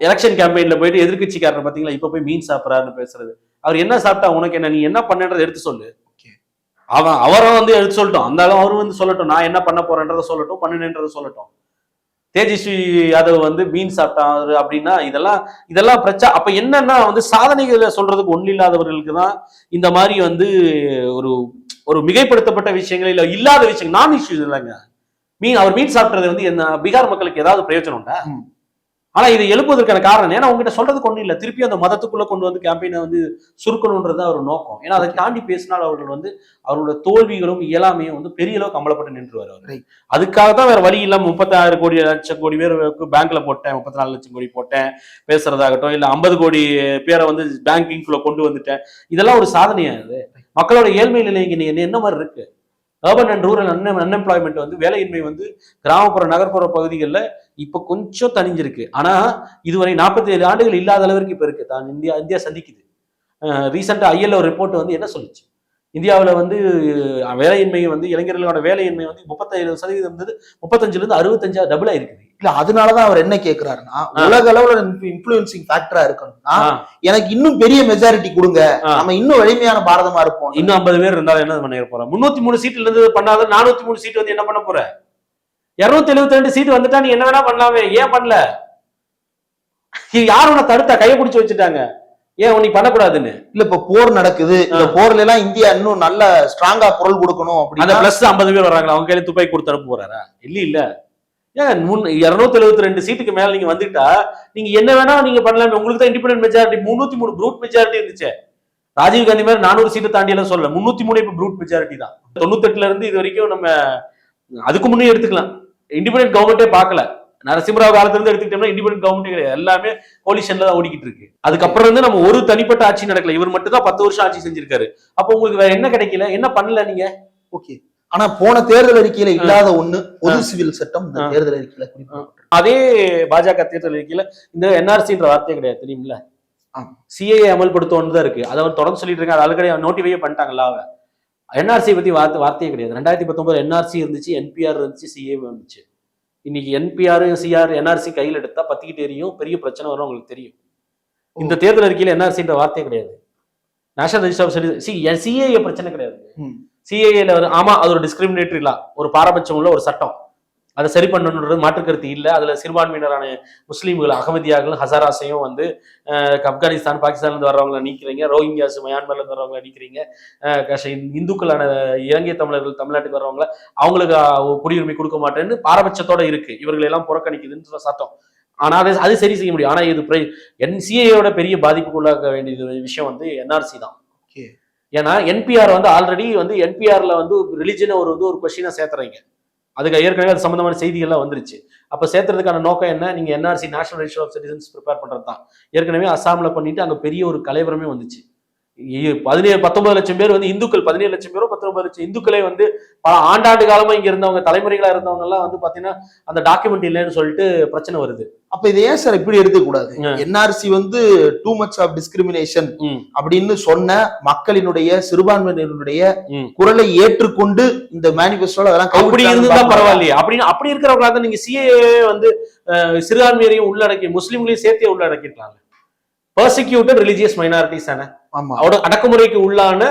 எலெக்ஷன் கேம்பெயின்ல போயிட்டு எதிர்கட்சிக்காரர் பாத்தீங்களா இப்ப போய் மீன் சாப்பிடறாருன்னு பேசுறது. அவர் என்ன சாப்பிட்டா உனக்கு என்ன, நீ என்ன பண்ணன்றதை எடுத்து சொல்லு. அவரை எடுத்து சொல்லட்டும், அந்த அவரு சொல்லட்டும், நான் என்ன பண்ண போறேன்றதை சொல்லட்டும், பண்ணுன்றதை சொல்லட்டும். தேஜஸ்வி யாதவ் மீன் சாப்பிட்டாரு அப்படின்னா இதெல்லாம் பிரச்சனை. அப்ப என்னன்னா சாதனைகளை சொல்றதுக்கு ஒண்ணு இல்லாதவர்களுக்கு தான் இந்த மாதிரி ஒரு மிகைப்படுத்தப்பட்ட விஷயங்கள் இல்ல இல்லாத விஷயங்கள் நான் இஷ்யூஸ் இல்லைங்க. அவர் மீன் சாப்பிட்டது என்ன பீகார் மக்களுக்கு ஏதாவது பிரயோஜனம் உண்டா? ஆனா இதை எழுப்புவதற்கான காரணம் ஏன்னா உங்ககிட்ட சொல்றதுக்கு ஒண்ணும் இல்ல. திருப்பி அந்த மதத்துக்குள்ள கொண்டு கேம்பெயினை சுருக்கணும்ன்றது அவர் நோக்கம். ஏன்னா அதை தாண்டி பேசினால் அவர்கள் அவரோட தோல்விகளும் இயலாமையும் பெரிய அளவுக்கு அமலப்பட்டு நின்றுவார் அவர். அதுக்காக தான் வேற வழி இல்லாம 36 லட்சம் கோடி பேருக்கு பேங்க்ல போட்டேன், 34 லட்சம் கோடி போட்டேன் பேசுறதாகட்டும், இல்ல 50 கோடி பேரை பேங்கிங்குள்ள கொண்டு வந்துட்டேன். இதெல்லாம் ஒரு சாதனையா? இது மக்களோட ஏழ்மை நிலை இங்க என்ன மாதிரி இருக்கு? அர்பன் அண்ட் ரூரல் அன்எம்ப்ளாய்மெண்ட் வேலையின்மை கிராமப்புற நகர்ப்புற பகுதிகளில் இப்ப கொஞ்சம் தனிஞ்சிருக்கு. ஆனா இதுவரை 47 ஆண்டுகள் இல்லாத அளவிற்கு இப்ப இருக்கு தான் இந்தியா சந்திக்குது. ரீசெண்டா ILO ரிப்போர்ட் என்ன சொல்லுச்சு? இந்தியாவில் வேலையின்மை இளைஞர்களோட வேலையின்மை 37% இருந்தது, 35 65 டபுளா இருக்குது. இல்ல அதனாலதான் அவர் என்ன கேட்கிறாருன்னா உலக அளவுல இன்ஃப்ளூயன்சிங் ஃபேக்டரா இருக்கணும்னா எனக்கு இன்னும் பெரிய மெஜாரிட்டி கொடுங்க, நம்ம இன்னும் வலிமையான பாரதமா இருப்போம். இன்னும் 50 பேர் இருந்தாலும் என்ன பண்ண போறோம்? 303 சீட்ல இருந்து பண்ணாத 403 சீட் என்ன பண்ண போற? 272 சீட் வந்துட்டா நீ என்ன வேணா பண்ணலாமே, ஏன் பண்ணல? யார் உன்னை தடுத்தா? கையை பிடிச்சு வச்சுட்டாங்க, ஏன் நீ பண்ணக்கூடாதுன்னு? இல்ல இப்ப போர் நடக்குது, இந்த போர்ல எல்லாம் இந்தியா இன்னும் நல்ல ஸ்ட்ராங்கா குரல் கொடுக்கணும் அப்படின்னு பிளஸ் 50 பேர் வர்றாங்களா, அவங்க கையில துப்பாக்கி கொடுத்து அனுப்ப போறாரா? இல்ல ஏன் 272 சீட்டுக்கு மேல நீங்க வந்துட்டா நீங்க என்ன வேணா நீங்க பண்ணலாம். உங்களுக்கு தான் இண்டிபெண்டன்ட் மெஜாரிட்டி 303 ப்ரூட் மெஜாரிட்டி இருந்துச்சு. ராஜீவ் காந்தி மாதிரி 400 சீட்டு தாண்டி எல்லாம் சொல்ல, 303 இப்ப ப்ரூட் மெஜாரிட்டி தான். 98ல இருந்து இது வரைக்கும் நம்ம அதுக்கு முன்னே எடுத்துக்கலாம். இண்டிபெண்டன்ட் கவர்மெண்டே பார்க்கல. நரசிம்மராவ் காலத்துல இருந்து எடுத்துக்கிட்டோம்னா இண்டிபெண்டன்ட் கவர்மெண்டே கிடையாது, எல்லாமே கோலிஷன்ல தான் ஓடிக்கிட்டு இருக்கு. அதுக்கப்புறம் நம்ம ஒரு தனிப்பட்ட ஆட்சி நடக்கல. இவர் மட்டும் தான் 10 வருஷம் ஆட்சி செஞ்சிருக்காரு. அப்போ உங்களுக்கு வேற என்ன கிடைக்கல, என்ன பண்ணல நீங்க? ஓகே, ஆனா போன தேர்தல் அறிக்கையில இல்லாத ஒண்ணு பொது சிவில் சட்டம் இந்த தேர்தல் அறிக்கையில குறிப்பிடப்பட்டிருக்கு. அதே பாஜக தேர்தல் அறிக்கையில இந்த NRCன்ற வார்த்தையே கிடையாது, தெரியுமில்ல? CAA அமல்படுத்தோன்னு தான் இருக்கு. அதை தொடர்ந்து சொல்லிட்டு இருக்காங்க. அது ஆல்ரெடி நோட்டிஃபை பண்ணிட்டாங்கல்ல. NRC பத்தி வார்த்தையே கிடையாது. 2019 NRC இருந்துச்சு, NPR இருந்துச்சு, CAA இருந்துச்சு. இன்னைக்கு NPR CR NRC கையில் எடுத்தா பத்திக்கிட்டு எரியும், பெரிய பிரச்சனை வரும், உங்களுக்கு தெரியும். இந்த தேர்தல் அறிக்கையில NRCன்ற வார்த்தையே கிடையாது. நேஷனல் ரெஜிஸ்டர் ஆஃப் CAA பிரச்சனை கிடையாது. CAA ஆமா அது ஒரு டிஸ்கிரிமினேட்டரி லா, ஒரு பாரபட்சம் உள்ள ஒரு சட்டம். அதை சரி பண்ணணுன்றது மாற்று கருத்து இல்லை. அதுல சிறுபான்மையினரான முஸ்லீம்கள், அகமதியாக்கள், ஹசாராஸையும் ஆப்கானிஸ்தான் பாகிஸ்தான்ல இருந்து வர்றவங்களை நீக்கிறீங்க, ரோஹிங்கியாஸ் மியான்மர்ல இருந்து வர்றவங்களை நீக்கிறீங்க, இந்துக்களான இலங்கை தமிழர்கள் தமிழ்நாட்டுக்கு வர்றவங்களை அவங்களுக்கு குடியுரிமை கொடுக்க மாட்டேன்னு பாரபட்சத்தோட இருக்கு. இவர்கள் எல்லாம் புறக்கணிக்குதுன்னு சட்டம். ஆனா அது சரி செய்ய முடியும். ஆனா இது CAA பெரிய பாதிப்புக்கு உள்ளாக்க வேண்டிய விஷயம் NRC தான். ஏன்னா NPR ஆல்ரெடி NPRல ரிலிஜனை ஒரு கொஸ்டினா சேர்த்துறீங்க. அதுக்கு ஏற்கனவே அது சம்பந்தமான செய்திகள்லாம் வந்துருச்சு. அப்ப சேர்த்துறதுக்கான நோக்கம் என்ன? நீங்க NRC national register of citizens prepare பண்றது தான். ஏற்கனவே அசாம்ல பண்ணிட்டு அங்க பெரிய ஒரு கலைவரமே வந்துச்சு. 19 லட்சம் பேர் வந்து இந்துக்கள், 17 லட்சம் பேரோ 19 லட்சம் இந்துக்களே வந்து பல ஆண்டாண்டு காலமா இங்க இருந்தவங்க, தலைமுறைகளா இருந்தவங்க எல்லாம் வந்து பாத்தீங்கன்னா அந்த டாக்குமெண்ட் இல்லைன்னு சொல்லிட்டு பிரச்சனை வருது. அப்ப இது ஏன் சார் இப்படி எடுக்க கூடாது? என்ஆர்சி வந்து டூ மச் ஆஃப் டிஸ்கிரிமினேஷன் அப்படின்னு சொன்ன மக்களினுடைய சிறுபான்மையினருடைய குரலை ஏற்றுக்கொண்டு இந்த மேனிபெஸ்டோல அதெல்லாம் அப்படி இருந்தா பரவாயில்லையே. அப்படி இருக்கிறவங்களா தான் நீங்க சிஏ வந்து சிறுபான்மையரையும் உள்ளடக்கி முஸ்லிம்களையும் சேர்த்தே உள்ளடக்கிருக்காங்க. பர்சிக்யூட்டட் ரிலிஜியஸ் மைனாரிட்டிஸ் அடக்குமுறைக்கு உள்ளான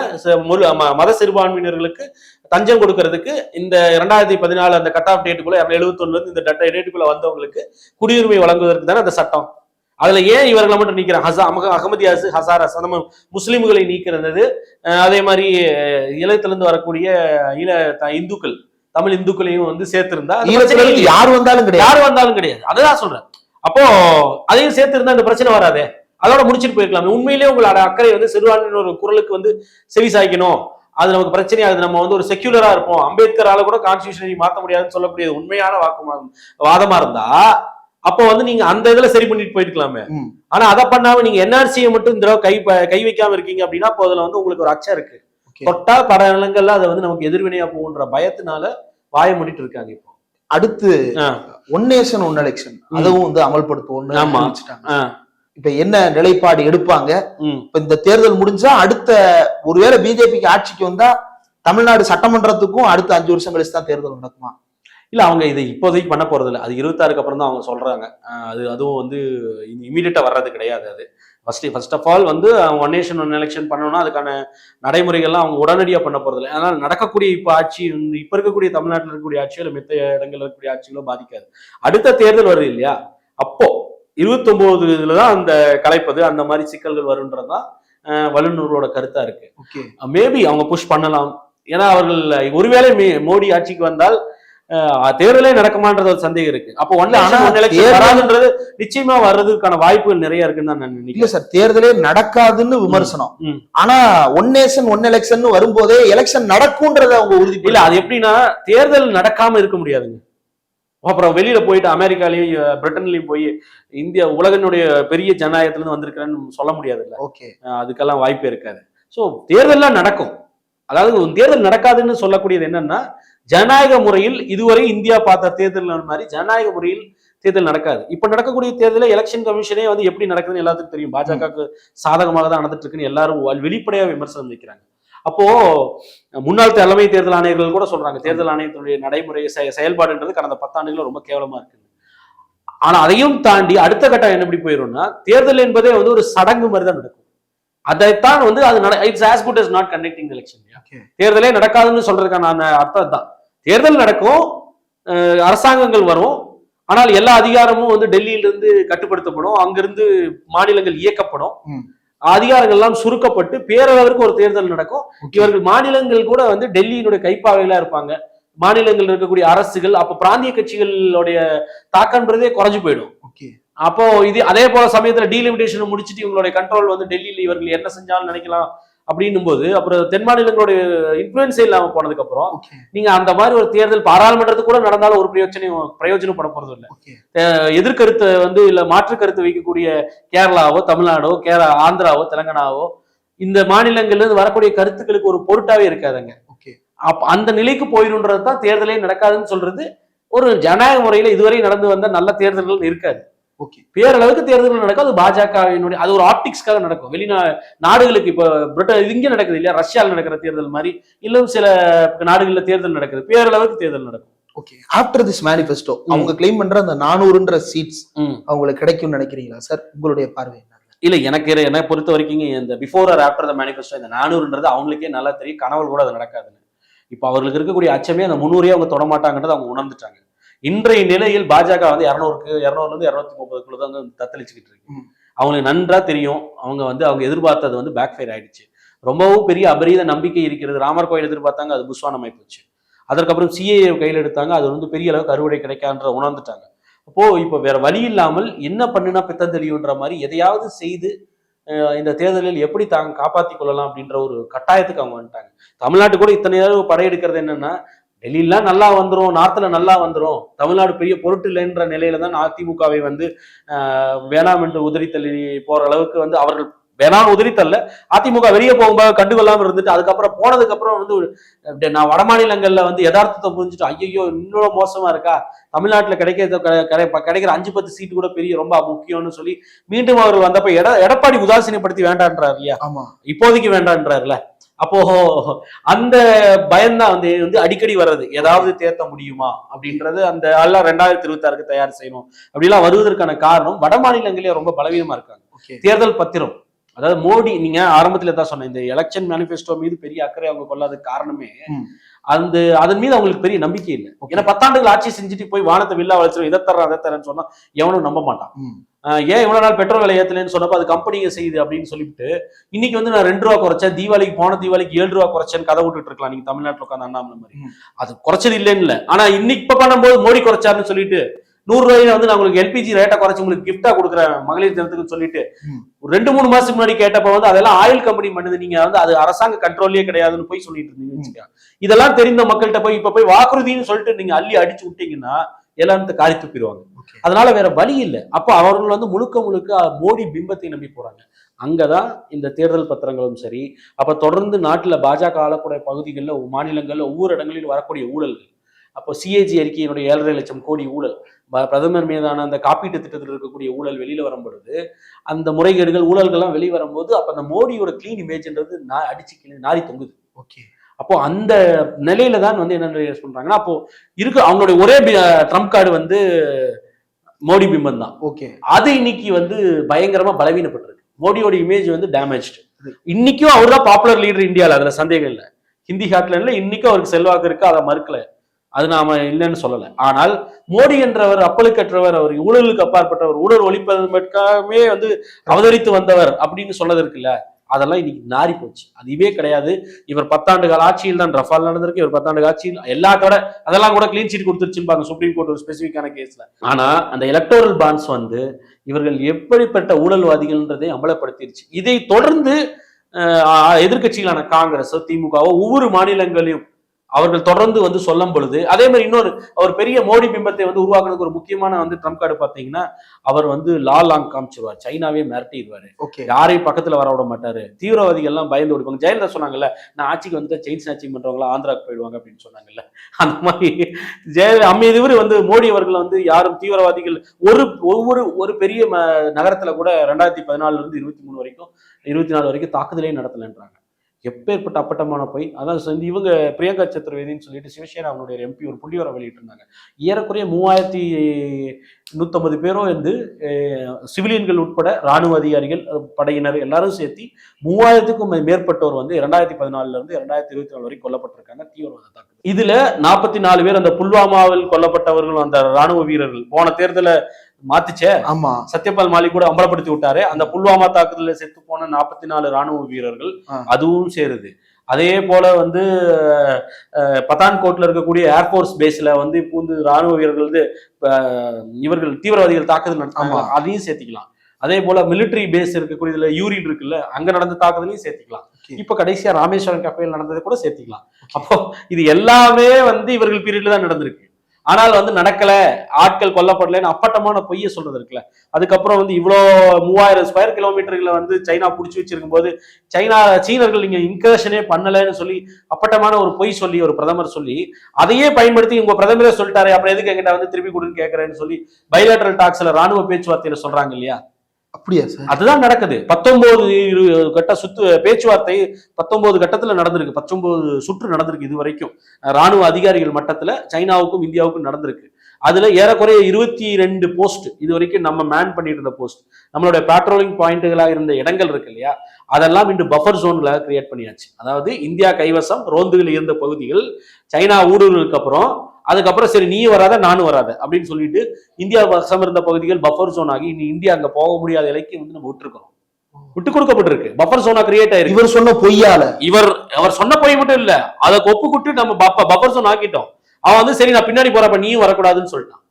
மத சிறுபான்மையினர்களுக்கு தஞ்சம் கொடுக்கறதுக்கு இந்த 2014 அந்த கட் ஆஃப் டேட்டுக்குள்ள 271 இந்த டேட்டுக்குள்ள வந்தவங்களுக்கு குடியுரிமை வழங்குவதற்கு தானே அந்த சட்டம். அதுல ஏன் இவர்களை மட்டும் நீக்கிறாங்க? அகமதியாசு, ஹசாராஸ் அந்த முஸ்லிம்களை நீக்கிறது, அதே மாதிரி ஈழத்திலிருந்து வரக்கூடிய இந்துக்கள், தமிழ் இந்துக்களையும் வந்து சேர்த்திருந்தா யார் வந்தாலும் கிடையாது. அதுதான் சொல்றேன். அப்போ அதையும் சேர்த்திருந்தா இந்த பிரச்சனை வராதே, அதோட முடிச்சுட்டு போயிருக்கலாம். உண்மையிலேயே உங்களோட அக்கறை வந்து சிறுபான்மையினர் ஒரு குரலுக்கு வந்து செவி சாய்க்கணும், அது நமக்கு பிரச்சனையாகுது, நம்ம வந்து ஒரு செக்யூலரா இருப்போம், அம்பேத்கரால கூட கான்ஸ்டிடியூஷனை மாற்ற முடியாதுன்னு சொல்லக்கூடிய உண்மையான வாதமா இருந்தா அப்போ வந்து நீங்க அந்த இதுல சரி பண்ணிட்டு போயிருக்கலாமே. ஆனா அதை பண்ணாம நீங்க என்ஆர்சியை மட்டும் இந்த கை வைக்காம இருக்கீங்க அப்படின்னா அப்போ அதுல வந்து உங்களுக்கு ஒரு அச்சம் இருக்கு. தொட்டா பல நிலங்கள்ல அதை வந்து நமக்கு எதிர்வினையா போகுன்ற பயத்தினால வாய மூடிட்டு இருக்காங்க. இப்போ அடுத்து ஒன் நேஷன் ஒன் எலெக்ஷன் அதுவும் வந்து அமல்படுத்துவோம். இப்ப என்ன நிலைப்பாடு எடுப்பாங்க? இப்ப இந்த தேர்தல் முடிஞ்சா அடுத்த ஒருவேளை பிஜேபிக்கு ஆட்சிக்கு வந்தா தமிழ்நாடு சட்டமன்றத்துக்கும் அடுத்த 5 வருஷம் கழிச்சு தான் தேர்தல் நடக்குமா? இல்ல, அவங்க இதை இப்போதைக்கு பண்ண போறது இல்லை. அது 26க்கு அப்புறம் தான் அவங்க சொல்றாங்க. அதுவும் வந்து இமீடியட்டா வர்றது கிடையாது. அது ஃபர்ஸ்ட் ஆஃப் ஆல் வந்து ஒன் நேஷன் ஒன் எலெக்ஷன் பண்ணணும்னா அதுக்கான நடைமுறைகள்லாம் அவங்க உடனடியாக பண்ண போறது இல்லை. அதனால நடக்கக்கூடிய இப்ப ஆட்சி, இப்ப இருக்கக்கூடிய தமிழ்நாட்டில் இருக்கக்கூடிய ஆட்சியோ இல்லை மித்த இடங்கள்ல இருக்கக்கூடிய ஆட்சிகளோ பாதிக்காது. அடுத்த தேர்தல் வருது இல்லையா, அப்போ 29 தான் அந்த கலைப்பது அந்த மாதிரி சிக்கல்கள் வரும்ன்றதுதான் வல்லுநர்களோட கருத்தா இருக்கு. மேபி அவங்க புஷ் பண்ணலாம். ஏன்னா அவர்கள் ஒருவேளை மோடி ஆட்சிக்கு வந்தால் தேர்தலே நடக்குமான்றது ஒரு சந்தேகம் இருக்கு. அப்போ வராதுன்றது நிச்சயமா வர்றதுக்கான வாய்ப்புகள் நிறைய இருக்குன்னு தான் நான் நினைக்கிறேன். சார், தேர்தலே நடக்காதுன்னு விமர்சனம். ஆனா ஒன் நேஷன் ஒன் எலெக்ஷன் வரும்போதே எலெக்ஷன் நடக்கும்ன்றத அவங்க உறுதி இல்ல. அது எப்படின்னா தேர்தல் நடக்காம இருக்க முடியாதுங்க. அப்புறம் வெளியில போயிட்டு அமெரிக்காலையும் பிரிட்டன்லயும் போய் இந்தியா உலகனுடைய பெரிய ஜனநாயகத்துல இருந்து வந்திருக்கிறேன்னு சொல்ல முடியாது இல்ல. அதுக்கெல்லாம் வாய்ப்பே இருக்காது. சோ தேர்தல்லாம் நடக்கும். அதாவது தேர்தல் நடக்காதுன்னு சொல்லக்கூடியது என்னன்னா, ஜனநாயக முறையில் இதுவரை இந்தியா பார்த்த தேர்தல் மாதிரி ஜனநாயக முறையில் தேர்தல் நடக்காது. இப்ப நடக்கக்கூடிய தேர்தலில் எலெக்ஷன் கமிஷனே வந்து எப்படி நடக்குதுன்னு எல்லாத்துக்கும் தெரியும். பாஜகவுக்கு சாதகமாக தான் நடந்துட்டு இருக்குன்னு எல்லாரும் வெளிப்படையா விமர்சனம் வைக்கிறாங்க. அப்போ முன்னாள் தலைமை தேர்தல் ஆணையர்கள் கூட சொல்றாங்க, தேர்தல் ஆணையத்தினுடைய நடைமுறை செயல்பாடுன்றது கடந்த 10 ஆண்டுகள் ரொம்ப கேவலமா இருக்கு. ஆனா அதையும் தாண்டி அடுத்த கட்டம் என்ன எப்படி போயிரும்னா, தேர்தல் என்பதே வந்து ஒரு சடங்கு மாதிரி தான் நடக்கும். அதைத்தான் வந்து அது it's as good as not conducting the election. தேர்தலே நடக்காதுன்னு சொல்றதுக்கான அர்த்தம் தான். தேர்தல் நடக்கும், அரசாங்கங்கள் வரும், ஆனால் எல்லா அதிகாரமும் வந்து டெல்லியிலிருந்து கட்டுப்படுத்தப்படும், அங்கிருந்து மாநிலங்கள் இயக்கப்படும், அதிகாரங்கள் எல்லாம் சுருக்கப்பட்டு பேரளவிற்கு ஒரு தேர்தல் நடக்கும். இவர்கள் மாநிலங்கள் கூட வந்து டெல்லியினுடைய கைப்பாவையில இருப்பாங்க. மாநிலங்கள் இருக்கக்கூடிய அரசுகள் அப்ப பிராந்திய கட்சிகளுடைய தாக்கன்றதே குறைஞ்சு போயிடும். அப்போ இது அதே போல சமயத்துல டீலிமிடேஷன் முடிச்சுட்டு இவங்களுடைய கண்ட்ரோல் வந்து டெல்லியில இவர்கள் என்ன செஞ்சாலும் நினைக்கலாம் அப்படின்னும் போது அப்புறம் தென் மாநிலங்களுடைய இன்ஃபுளுன்ஸே இல்லாம போனதுக்கு அப்புறம் நீங்க அந்த மாதிரி ஒரு தேர்தல் பாராளுமன்றத்துக்கு கூட நடந்தாலும் ஒரு பிரயோஜனப்பட போறது இல்லை. எதிர்கருத்தை வந்து இல்ல மாற்று கருத்து வைக்கக்கூடிய கேரளாவோ தமிழ்நாடோ ஆந்திராவோ தெலங்கானாவோ இந்த மாநிலங்கள்ல இருந்து வரக்கூடிய கருத்துக்களுக்கு ஒரு பொருட்டாவே இருக்காதுங்க. அந்த நிலைக்கு போயிடும்ன்றதுதான் தேர்தலே நடக்காதுன்னு சொல்றது. ஒரு ஜனநாயக முறையில இதுவரை நடந்து வந்த நல்ல தேர்தல்கள் இருக்காது. பேரளவுக்கு தேர்தல்கள் நடக்கும். அது பாஜகவினுடைய அது ஒரு ஆப்டிக்ஸ்க்காக நடக்கும். நாடுகளுக்கு இப்ப பிரிட்டன் இங்க நடக்குது இல்லையா, ரஷ்யாவில் நடக்கிற தேர்தல் மாதிரி இன்னும் சில நாடுகள்ல தேர்தல் நடக்குது, பேரளவுக்கு தேர்தல் நடக்கும். ஆஃப்டர் திஸ் மேனிஃபெஸ்டோ அவங்க கிளைம் பண்ற அந்த 400 சீட்ஸ் அவங்களுக்கு கிடைக்கும்னு நினைக்கிறீங்களா சார்? உங்களுடைய பார்வை என்ன? இல்ல, என்னை பொறுத்த வரைக்கும் இந்த before or after the manifesto இந்த 400ன்றது அவங்களுக்கே நல்லா தெரியும். கனவுல கூட அது நடக்காதுன்னு. இப்ப அவர்களுக்கு இருக்கக்கூடிய அச்சமே அந்த 300 அவங்க தொடமாட்டாங்கன்றது அவங்க உணர்ந்துட்டாங்க. இன்றைய நிலையில் பாஜக வந்து 200ல இருந்து 230 தான் தத்தளிச்சுக்கிட்டு இருக்கு. அவங்களுக்கு நன்றா தெரியும் அவங்க எதிர்பார்த்தது வந்து பேக் ஃபயர் ஆயிடுச்சு. ரொம்பவும் பெரிய அபரீத நம்பிக்கை இருக்கிறது. ராமர் கோயில் எதிர்பார்த்தாங்க, அது புஸ்வானமாய் போச்சு. அதற்கப்புறம் சிஏஏ கையில் எடுத்தாங்க, அது வந்து பெரிய அளவுக்கு அறுவடை கிடைக்கான்ற உணர்ந்துட்டாங்க. அப்போ இப்போ வேற வழி இல்லாமல் என்ன பண்ணுனா பித்தம் தெளிவுன்ற மாதிரி எதையாவது செய்து இந்த தேர்தலில் எப்படி தாங்க காப்பாற்றி கொள்ளலாம் அப்படின்ற ஒரு கட்டாயத்துக்கு அவங்க வந்துட்டாங்க. தமிழ்நாட்டு கூட இத்தனை நேரம் படையெடுக்கிறது என்னன்னா, டெல்லியெல்லாம் நல்லா வந்துடும், நார்த்ல நல்லா வந்துடும், தமிழ்நாடு பெரிய பொருட்டு இல்லைன்ற நிலையில தான் அதிமுகவை வந்து வேணாம் என்று உதறி தள்ளி போற அளவுக்கு வந்து அவர்கள் வேணாலும் உதிரித்தல்ல. அதிமுக வெளியே போகும்போது கண்டுகொள்ளாம இருந்துட்டு அதுக்கப்புறம் போனதுக்கு அப்புறம் வந்து நான் வட மாநிலங்கள்ல வந்து யதார்த்தத்தை புரிஞ்சுட்டு ஐயோ இன்னும் மோசமா இருக்கா, தமிழ்நாட்டுல கிடைக்கிற 5-10 சீட்டு கூட பெரிய ரொம்ப முக்கியம்னு சொல்லி மீண்டும் அவர்கள் வந்தப்ப எடப்பாடி உதாசீனப்படுத்தி வேண்டான்றாரு இல்லையா, இப்போதைக்கு வேண்டான்றாருல. அப்போ அந்த பயம்தான் வந்து அடிக்கடி வர்றது, ஏதாவது தேர்த்த முடியுமா அப்படின்றது. அந்த எல்லாம் 2026க்கு தயார் செய்யணும் அப்படிலாம் வருவதற்கான காரணம் வட மாநிலங்களே ரொம்ப பலவீனமா இருக்காங்க. தேர்தல் பத்திரம், அதாவது மோடி, நீங்க ஆரம்பத்துல தான் சொன்ன இந்த எலெக்ஷன் மேனிபெஸ்டோ மீது பெரிய அக்கறை அவங்க கொள்ளாத காரணமே அதன் மீது அவங்களுக்கு பெரிய நம்பிக்கை இல்லை. ஏன்னா 10 ஆண்டுகள் ஆட்சி செஞ்சுட்டு போய் வானத்தை வில்லா வளர்ச்சிரும், இதை தர்றேன் அதை தரேன்னு சொன்னா எவனும் நம்ப மாட்டான். ஏன் இவ்வளவு நாள் பெட்ரோல் விலை ஏத்தலன்னு சொன்னப்ப அது கம்பெனிங்க செய்யுது அப்படின்னு சொல்லிட்டு இன்னைக்கு வந்து நான் 2 ரூபா குறைச்சேன், போன தீபாவளிக்கு 7 ரூபா குறைச்சேன்னு கதை விட்டுட்டு இருக்கலாம் நீங்க தமிழ்நாட்டில் உட்காந்து அண்ணாமலை மாதிரி. அது குறைச்சது இல்லைன்னு இல்லை, ஆனா இன்னைக்கு இப்ப பண்ணும்போது மோடி குறைச்சாருன்னு சொல்லிட்டு 100 ரூபாயில வந்து நான் உங்களுக்கு எல்பிஜி ரேட்டை குறைச்சு உங்களுக்கு கிஃப்டா கொடுக்குறேன் மகளிர் தினத்துக்கு சொல்லிட்டு 2-3 மாசத்துக்கு முன்னாடி கேட்டப்ப வந்து அதெல்லாம் ஆயில் கம்பெனி பண்ணுது, நீங்க வந்து அது அரசாங்க கண்ட்ரோல்லயே கிடையாதுன்னு போய் சொல்லிட்டு இருந்தீங்க. இதெல்லாம் தெரிந்த மக்கள்கிட்ட போய் இப்ப போய் வாக்குறுதின்னு சொல்லிட்டு நீங்க அள்ளி அடிச்சு விட்டீங்கன்னா எல்லாரும் காரி துப்பிடுவாங்க. அதனால வேற வழி இல்லை. அப்போ அவர்கள் வந்து முழுக்க மோடி பிம்பத்தை நம்பி போறாங்க. அங்கதான் இந்த தேர்தல் பத்திரங்களும் சரி, அப்ப தொடர்ந்து நாட்டுல பாஜக ஆளக்கூடிய பகுதிகளில் மாநிலங்கள்ல ஒவ்வொரு இடங்களிலும் வரக்கூடிய ஊழல்கள், அப்போ சிஏஜி அறிக்கையினுடைய 7.5 லட்சம் கோடி ஊழல், பிரதமர் மீதான அந்த காப்பீட்டு திட்டத்தில் இருக்கக்கூடிய ஊழல் வெளியில வரும்பொழுது, அந்த முறைகேடுகள் ஊழல்கள்லாம் வெளியே வரும்போது அப்ப அந்த மோடியோட கிளீன் இமேஜ்ன்றது அடிச்சு நாரி தொங்குது. அப்போ அந்த நிலையில தான் வந்து என்ன பண்றாங்கன்னா, அப்போ இருக்கு அவங்களுடைய ஒரே ட்ரம்ப் கார்டு வந்து மோடி பிம்பம் தான். அது இன்னைக்கு வந்து பயங்கரமா பலவீனப்பட்டிருக்கு. மோடியோட இமேஜ் வந்து டேமேஜ்டு. இன்னைக்கும் அவர் தான் பாப்புலர் லீடர் இந்தியாவில், அதுல சந்தேகம் இல்லை. ஹிந்தி ஹாட்லண்ட்ல இன்னைக்கும் அவருக்கு செல்வாக்கு இருக்கு, அதை மறுக்கல, அது நாம இல்லைன்னு சொல்லலை. ஆனால் மோடி என்றவர் அப்பலுக்கற்றவர், அவர் ஊழலுக்கு அப்பாற்பட்டவர், ஊழல் ஒழிப்பதற்காகவே வந்து அவதரித்து வந்தவர் அப்படின்னு சொன்னது இருக்குல்ல, அதெல்லாம் இன்னைக்கு நாரி போச்சு. அதுவே கிடையாது. இவர் 10 ஆண்டு கால ஆட்சியில் தான் ரஃபால் நடந்திருக்கு. இவர் 10 ஆண்டு ஆட்சியில் எல்லாத்தோட அதெல்லாம் கூட கிளீன் சீட் கொடுத்துருச்சுன்னு சுப்ரீம் கோர்ட் ஒரு ஸ்பெசிபிக்கான கேஸ்ல. ஆனா அந்த எலக்டோரல் பாண்ட்ஸ் வந்து இவர்கள் எப்படிப்பட்ட ஊழல்வாதிகள்ன்றதை அமலப்படுத்திருச்சு. இதை தொடர்ந்து எதிர்கட்சிகளான காங்கிரஸ், திமுகவோ ஒவ்வொரு மாநிலங்களையும் அவர்கள் தொடர்ந்து வந்து சொல்லும் பொழுது, அதே மாதிரி இன்னொரு அவர் பெரிய மோடி பிம்பத்தை வந்து உருவாக்குறதுக்கு ஒரு முக்கியமான வந்து ட்ரம்ப் கார்டு பாத்தீங்கன்னா, அவர் வந்து லாங் காமிச்சிருவார், சைனாவே மிரட்டிடுவாரு, யாரையும் பக்கத்துல வர விட மாட்டாரு, தீவிரவாதிகள் எல்லாம் பயந்து ஓடிப்பாங்க. ஜெயலலிதா சொன்னாங்கல்ல, நான் ஆட்சிக்கு வந்துட்டு செயின் ஸ்நாச்சிங் பண்றவங்களா ஆந்திராவுக்கு போயிடுவாங்க அப்படின்னு சொன்னாங்கல்ல, அந்த மாதிரி இவர் வந்து மோடி அவர்கள் வந்து யாரும் தீவிரவாதிகள் ஒரு பெரிய நகரத்துல கூட 2014 இருந்து 23 வரைக்கும் 24 வரைக்கும் தாக்குதலே நடத்தலைன்றாங்க. எப்பேற்பட்ட அப்பட்டமான போய். அதான் இவங்க பிரியங்கா சதுர்வேதின்னு சொல்லிட்டு சிவசேனா அவனுடைய எம்பி ஒரு புள்ளிவரை வெளியிட்டு இருந்தாங்க. ஏறக்குறைய 3150 பேரும் வந்து சிவிலியன்கள் உட்பட ராணுவ அதிகாரிகள், படையினர் எல்லாரும் சேர்த்து 3000க்கும் மேற்பட்டோர் வந்து 2014 இருந்து 2024 வரை கொல்லப்பட்டிருக்காங்க தீவிரவாத தாக்குதல். இதுல 44 பேர் அந்த புல்வாமாவில் கொல்லப்பட்டவர்களும் அந்த ராணுவ வீரர்கள். போன தேர்தலை மாத்திச்சே, ஆமா, சத்யபால் மாலிக் கூட அம்பலப்படுத்தி விட்டாரு. அந்த புல்வாமா தாக்குதல செத்து போன 44 ராணுவ வீரர்கள் அதுவும் சேருது. அதே போல வந்து பத்தான்கோட்ல இருக்கக்கூடிய ஏர்போர்ஸ் பேஸ்ல வந்து இப்போ வந்து ராணுவ வீரர்கள் வந்து இவர்கள் தீவிரவாதிகள் தாக்குதல் நடத்தாங்க, அதையும் சேர்த்திக்கலாம். அதே போல மிலிட்டரி பேஸ் இருக்கக்கூடிய யூரின் இருக்குல்ல, அங்க நடந்த தாக்குதலையும் சேர்த்திக்கலாம். இப்ப கடைசியா ராமேஸ்வரம் கப்பையில் நடந்ததை கூட சேர்த்திக்கலாம். அப்போ இது எல்லாமே வந்து இவர்கள் பீரியட்ல தான் நடந்திருக்கு. ஆனால் வந்து நடக்கல, ஆட்கள் கொல்லப்படலன்னு அப்பட்டமான பொய்ய சொல்றது இருக்குல்ல. அதுக்கப்புறம் வந்து இவ்வளோ 3000 ஸ்கொயர் கிலோமீட்டர்களை வந்து சைனா புடிச்சு வச்சிருக்கும் போது சீனர்கள் நீங்க இன்கர்ஷனே பண்ணலன்னு சொல்லி அப்பட்டமான ஒரு பொய் சொல்லி ஒரு பிரதமர் சொல்லி, அதையே பயன்படுத்தி உங்க பிரதமரே சொல்லிட்டாரு, அப்புறம் எதுக்கு எங்கிட்ட வந்து திருப்பி கொடுன்னு கேட்கறேன்னு சொல்லி பைலேட்டரல் டாக்ஸ்ல ராணுவ பேச்சுவார்த்தையில சொல்றாங்க இல்லையா. அப்படியா சார்? அதுதான் நடக்குது. 19 கட்ட பேச்சுவார்த்தை 19 கட்டத்துல நடந்திருக்கு, 19 சுற்று நடந்திருக்கு இது வரைக்கும் ராணுவ அதிகாரிகள் மட்டத்துல சைனாவுக்கும் இந்தியாவுக்கும் நடந்திருக்கு. அதுல ஏறக்குறைய 22 போஸ்ட் இது வரைக்கும் நம்ம மேன் பண்ணிட்டு இருந்த போஸ்ட், நம்மளுடைய பேட்ரோலிங் பாயிண்ட்களாக இருந்த இடங்கள் இருக்கு இல்லையா, அதெல்லாம் இன்று பஃபர் ஜோன்களாக கிரியேட் பண்ணியாச்சு. அதாவது இந்தியா கைவசம் ரோந்துகள் இருந்த பகுதிகள் சைனா ஊடுருவலுக்கு அப்புறம் அதுக்கப்புறம் சரி நீ வராத நானும் வராத அப்படின்னு சொல்லிட்டு இந்தியா வசம் இருந்த பகுதிகள் பஃபர் ஜோன் ஆகி இனி இந்தியா அங்க போக முடியாத இலைக்கு வந்து நம்ம விட்டு கொடுக்கப்பட்டிருக்கு. பஃபர் ஜோனா கிரியேட் ஆயிருக்கு. இவர் சொன்ன பொய்யால அவர் சொன்ன பொய் மட்டும் இல்ல, அதை ஒப்புக்கிட்டு நம்ம பஃபர் ஜோன் ஆக்கிட்டோம். அவன் வந்து சரி நான் பின்னாடி போறப்ப நீயும் வரக்கூடாதுன்னு சொல்லிட்டான்.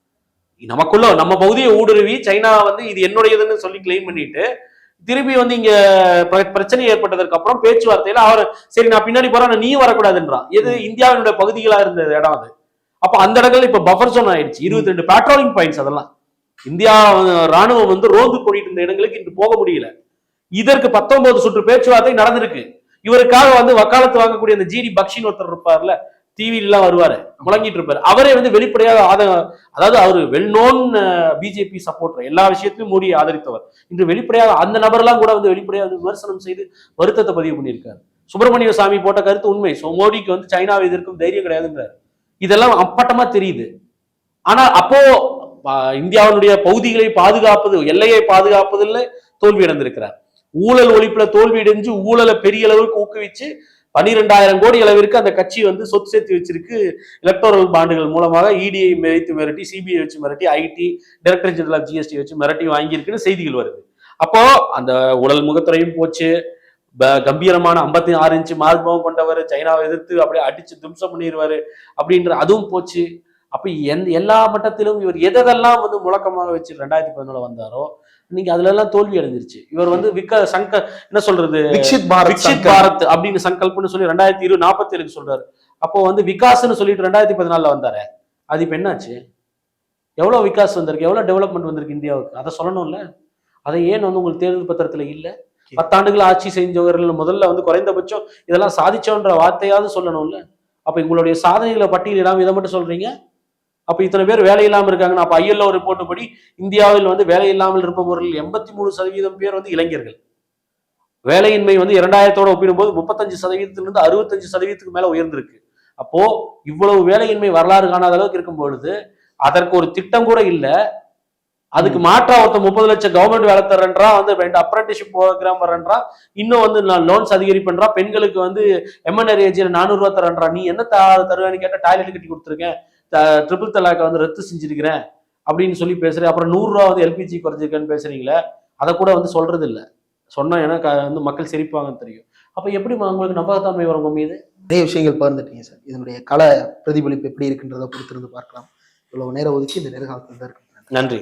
நமக்குள்ள நம்ம பகுதியை ஊடுருவி சைனா வந்து இது என்னுடையதுன்னு சொல்லி கிளைம் பண்ணிட்டு திருப்பி வந்து இங்க பிரச்சனை ஏற்பட்டதற்கு அப்புறம் பேச்சுவார்த்தையில அவர் சரி நான் பின்னாடி போறேன் நீயும் வரக்கூடாதுன்றான். எது இந்தியாவினுடைய பகுதிகளா இருந்த இடம் அது. அப்ப அந்த இடங்கள் இப்ப பஃபர் ஜோன் ஆயிடுச்சு. 22 பேட்ரோலிங் பாயிண்ட்ஸ், அதெல்லாம் இந்தியா ராணுவம் வந்து ரோந்து போயிட்டு இருந்த இடங்களுக்கு இன்று போக முடியல. இதற்கு 19 சுற்று பேச்சுவார்த்தை நடந்திருக்கு. இவருக்காக வந்து வக்காலத்து வாங்கக்கூடிய அந்த ஜிடி பக்ஷின்னு ஒருத்தர் இருப்பார்ல, டிவில எல்லாம் வருவாரு, முழங்கிட்டு இருப்பாரு. அவரே வந்து வெளிப்படையாக அதாவது அவரு வெல் நோன் பிஜேபி சப்போர்ட்டர், எல்லா விஷயத்திலும் மோடியை ஆதரித்தவர். இன்று வெளிப்படையாக அந்த நபர்லாம் கூட வந்து வெளிப்படையாக விமர்சனம் செய்து வருத்தத்தை பதிவு பண்ணியிருக்காரு. சுப்பிரமணிய சாமி போட்ட கருத்து உண்மை. மோடிக்கு வந்து சைனாவை எதிர்க்கும் தைரியம் கிடையாதுன்றாரு. இதெல்லாம் அப்பட்டமா தெரியுது. ஆனா அப்போ இந்தியாவுடைய பகுதிகளை பாதுகாப்பது, எல்லையை பாதுகாப்பதில் தோல்வி அடைந்திருக்கிறார். ஊழல் ஒழிப்புல தோல்வி அடைஞ்சு ஊழலை பெரிய அளவுக்கு ஊக்குவிச்சு 12,000 கோடி அளவிற்கு அந்த கட்சி வந்து சொத்து சேர்த்து வச்சிருக்கு. எலக்டோரல் பாண்டுகள் மூலமாக இடிஐ வைத்து மிரட்டி, சிபிஐ வச்சு மிரட்டி, IT director general of GST வச்சு மிரட்டி வாங்கியிருக்குன்னு செய்திகள் வருது. அப்போ அந்த ஊழல் முகத்துறையும் போச்சு. கம்பீரமான 56 இன்ச்சு மார்பகம் கொண்டவர், சைனாவை எதிர்த்து அப்படியே அடிச்சு தும்சம் பண்ணிடுவாரு அப்படின்ற அதுவும் போச்சு. அப்ப எல்லா மட்டத்திலும் இவர் எதெல்லாம் வந்து முழக்கமாக வச்சு 2014 வந்தாரோ நீங்க அதுல எல்லாம் தோல்வி அடைஞ்சிருச்சு. இவர் வந்து என்ன சொல்றது, விக்ஷித் பாரத் அப்படின்னு சங்கல்பம்னு சொல்லி 2047 சொல்றாரு. அப்போ வந்து விகாஸ்ன்னு சொல்லிட்டு 2014 வந்தாரு. அது இப்ப என்னாச்சு? எவ்வளவு விகாஸ் வந்திருக்கு, எவ்வளவு டெவலப்மெண்ட் வந்திருக்கு இந்தியாவுக்கு, அதை சொல்லணும்ல. அதை ஏன் வந்து உங்களுக்கு தேர்தல் பத்திரத்துல இல்ல? 10 ஆண்டுகள் ஆட்சி செஞ்சவர்கள் முதல்ல வந்து குறைந்தபட்சம் இதெல்லாம் சாதிச்சோன்ற வார்த்தையாவது சொல்லணும்ல. அப்ப உங்களுடைய சாதனைகளை பட்டியலிடாம இதை மட்டும் சொல்றீங்க. அப்ப இத்தனை பேர் வேலை இல்லாமல் இருக்காங்கன்னா, அப்ப ILO ரிப்போர்ட் படி இந்தியாவில் வந்து வேலை இல்லாமல் இருப்பவர்கள் 83% பேர் வந்து இளைஞர்கள். வேலையின்மை வந்து 2000 ஒப்பிடும்போது 35%-இருந்து 65% மேல உயர்ந்திருக்கு. அப்போ இவ்வளவு வேலையின்மை வரலாறு காணாத அளவுக்கு இருக்கும் பொழுது அதற்கு ஒரு திட்டம் கூட இல்ல. அதுக்கு மாற்றா ஒருத்தர் 30 லட்சம் கவர்மெண்ட் வேலை தரன்றா, வந்து 2 அப்ரண்டிஷிப் ப்ரோக்ராம் வரன்றா, இன்னும் வந்து லோன்ஸ் அதிகரிப்புன்றா, பெண்களுக்கு வந்து MNREGA 400 ரூபாய் தரன்றா. நீ என்ன தருவான்னு கேட்டா டாய்லெட் கட்டி கொடுத்துருக்கேன், ட்ரிபிள் தலாக்கை வந்து ரத்து செஞ்சிருக்கிறேன் அப்படின்னு சொல்லி பேசுறேன். அப்புறம் 100 ரூபா வந்து எல்பிஜி குறைஞ்சிருக்கேன்னு பேசுறீங்களே, அதை கூட வந்து சொல்றது இல்லை. சொன்னா எனக்கு வந்து மக்கள் சிரிப்பாங்கன்னு தெரியும். அப்ப எப்படி உங்களுக்கு நம்பகத்தன்மை வரும் உங்க மீது? நிறைய விஷயங்கள் பகிர்ந்துட்டீங்க சார். இதனுடைய கல பிரதிபலிப்பு எப்படி இருக்குன்றதை பொறுத்திருந்து பார்க்கலாம். இவ்வளவு நேரம் ஒதுக்கி இந்த நேர்காணல் நன்றி.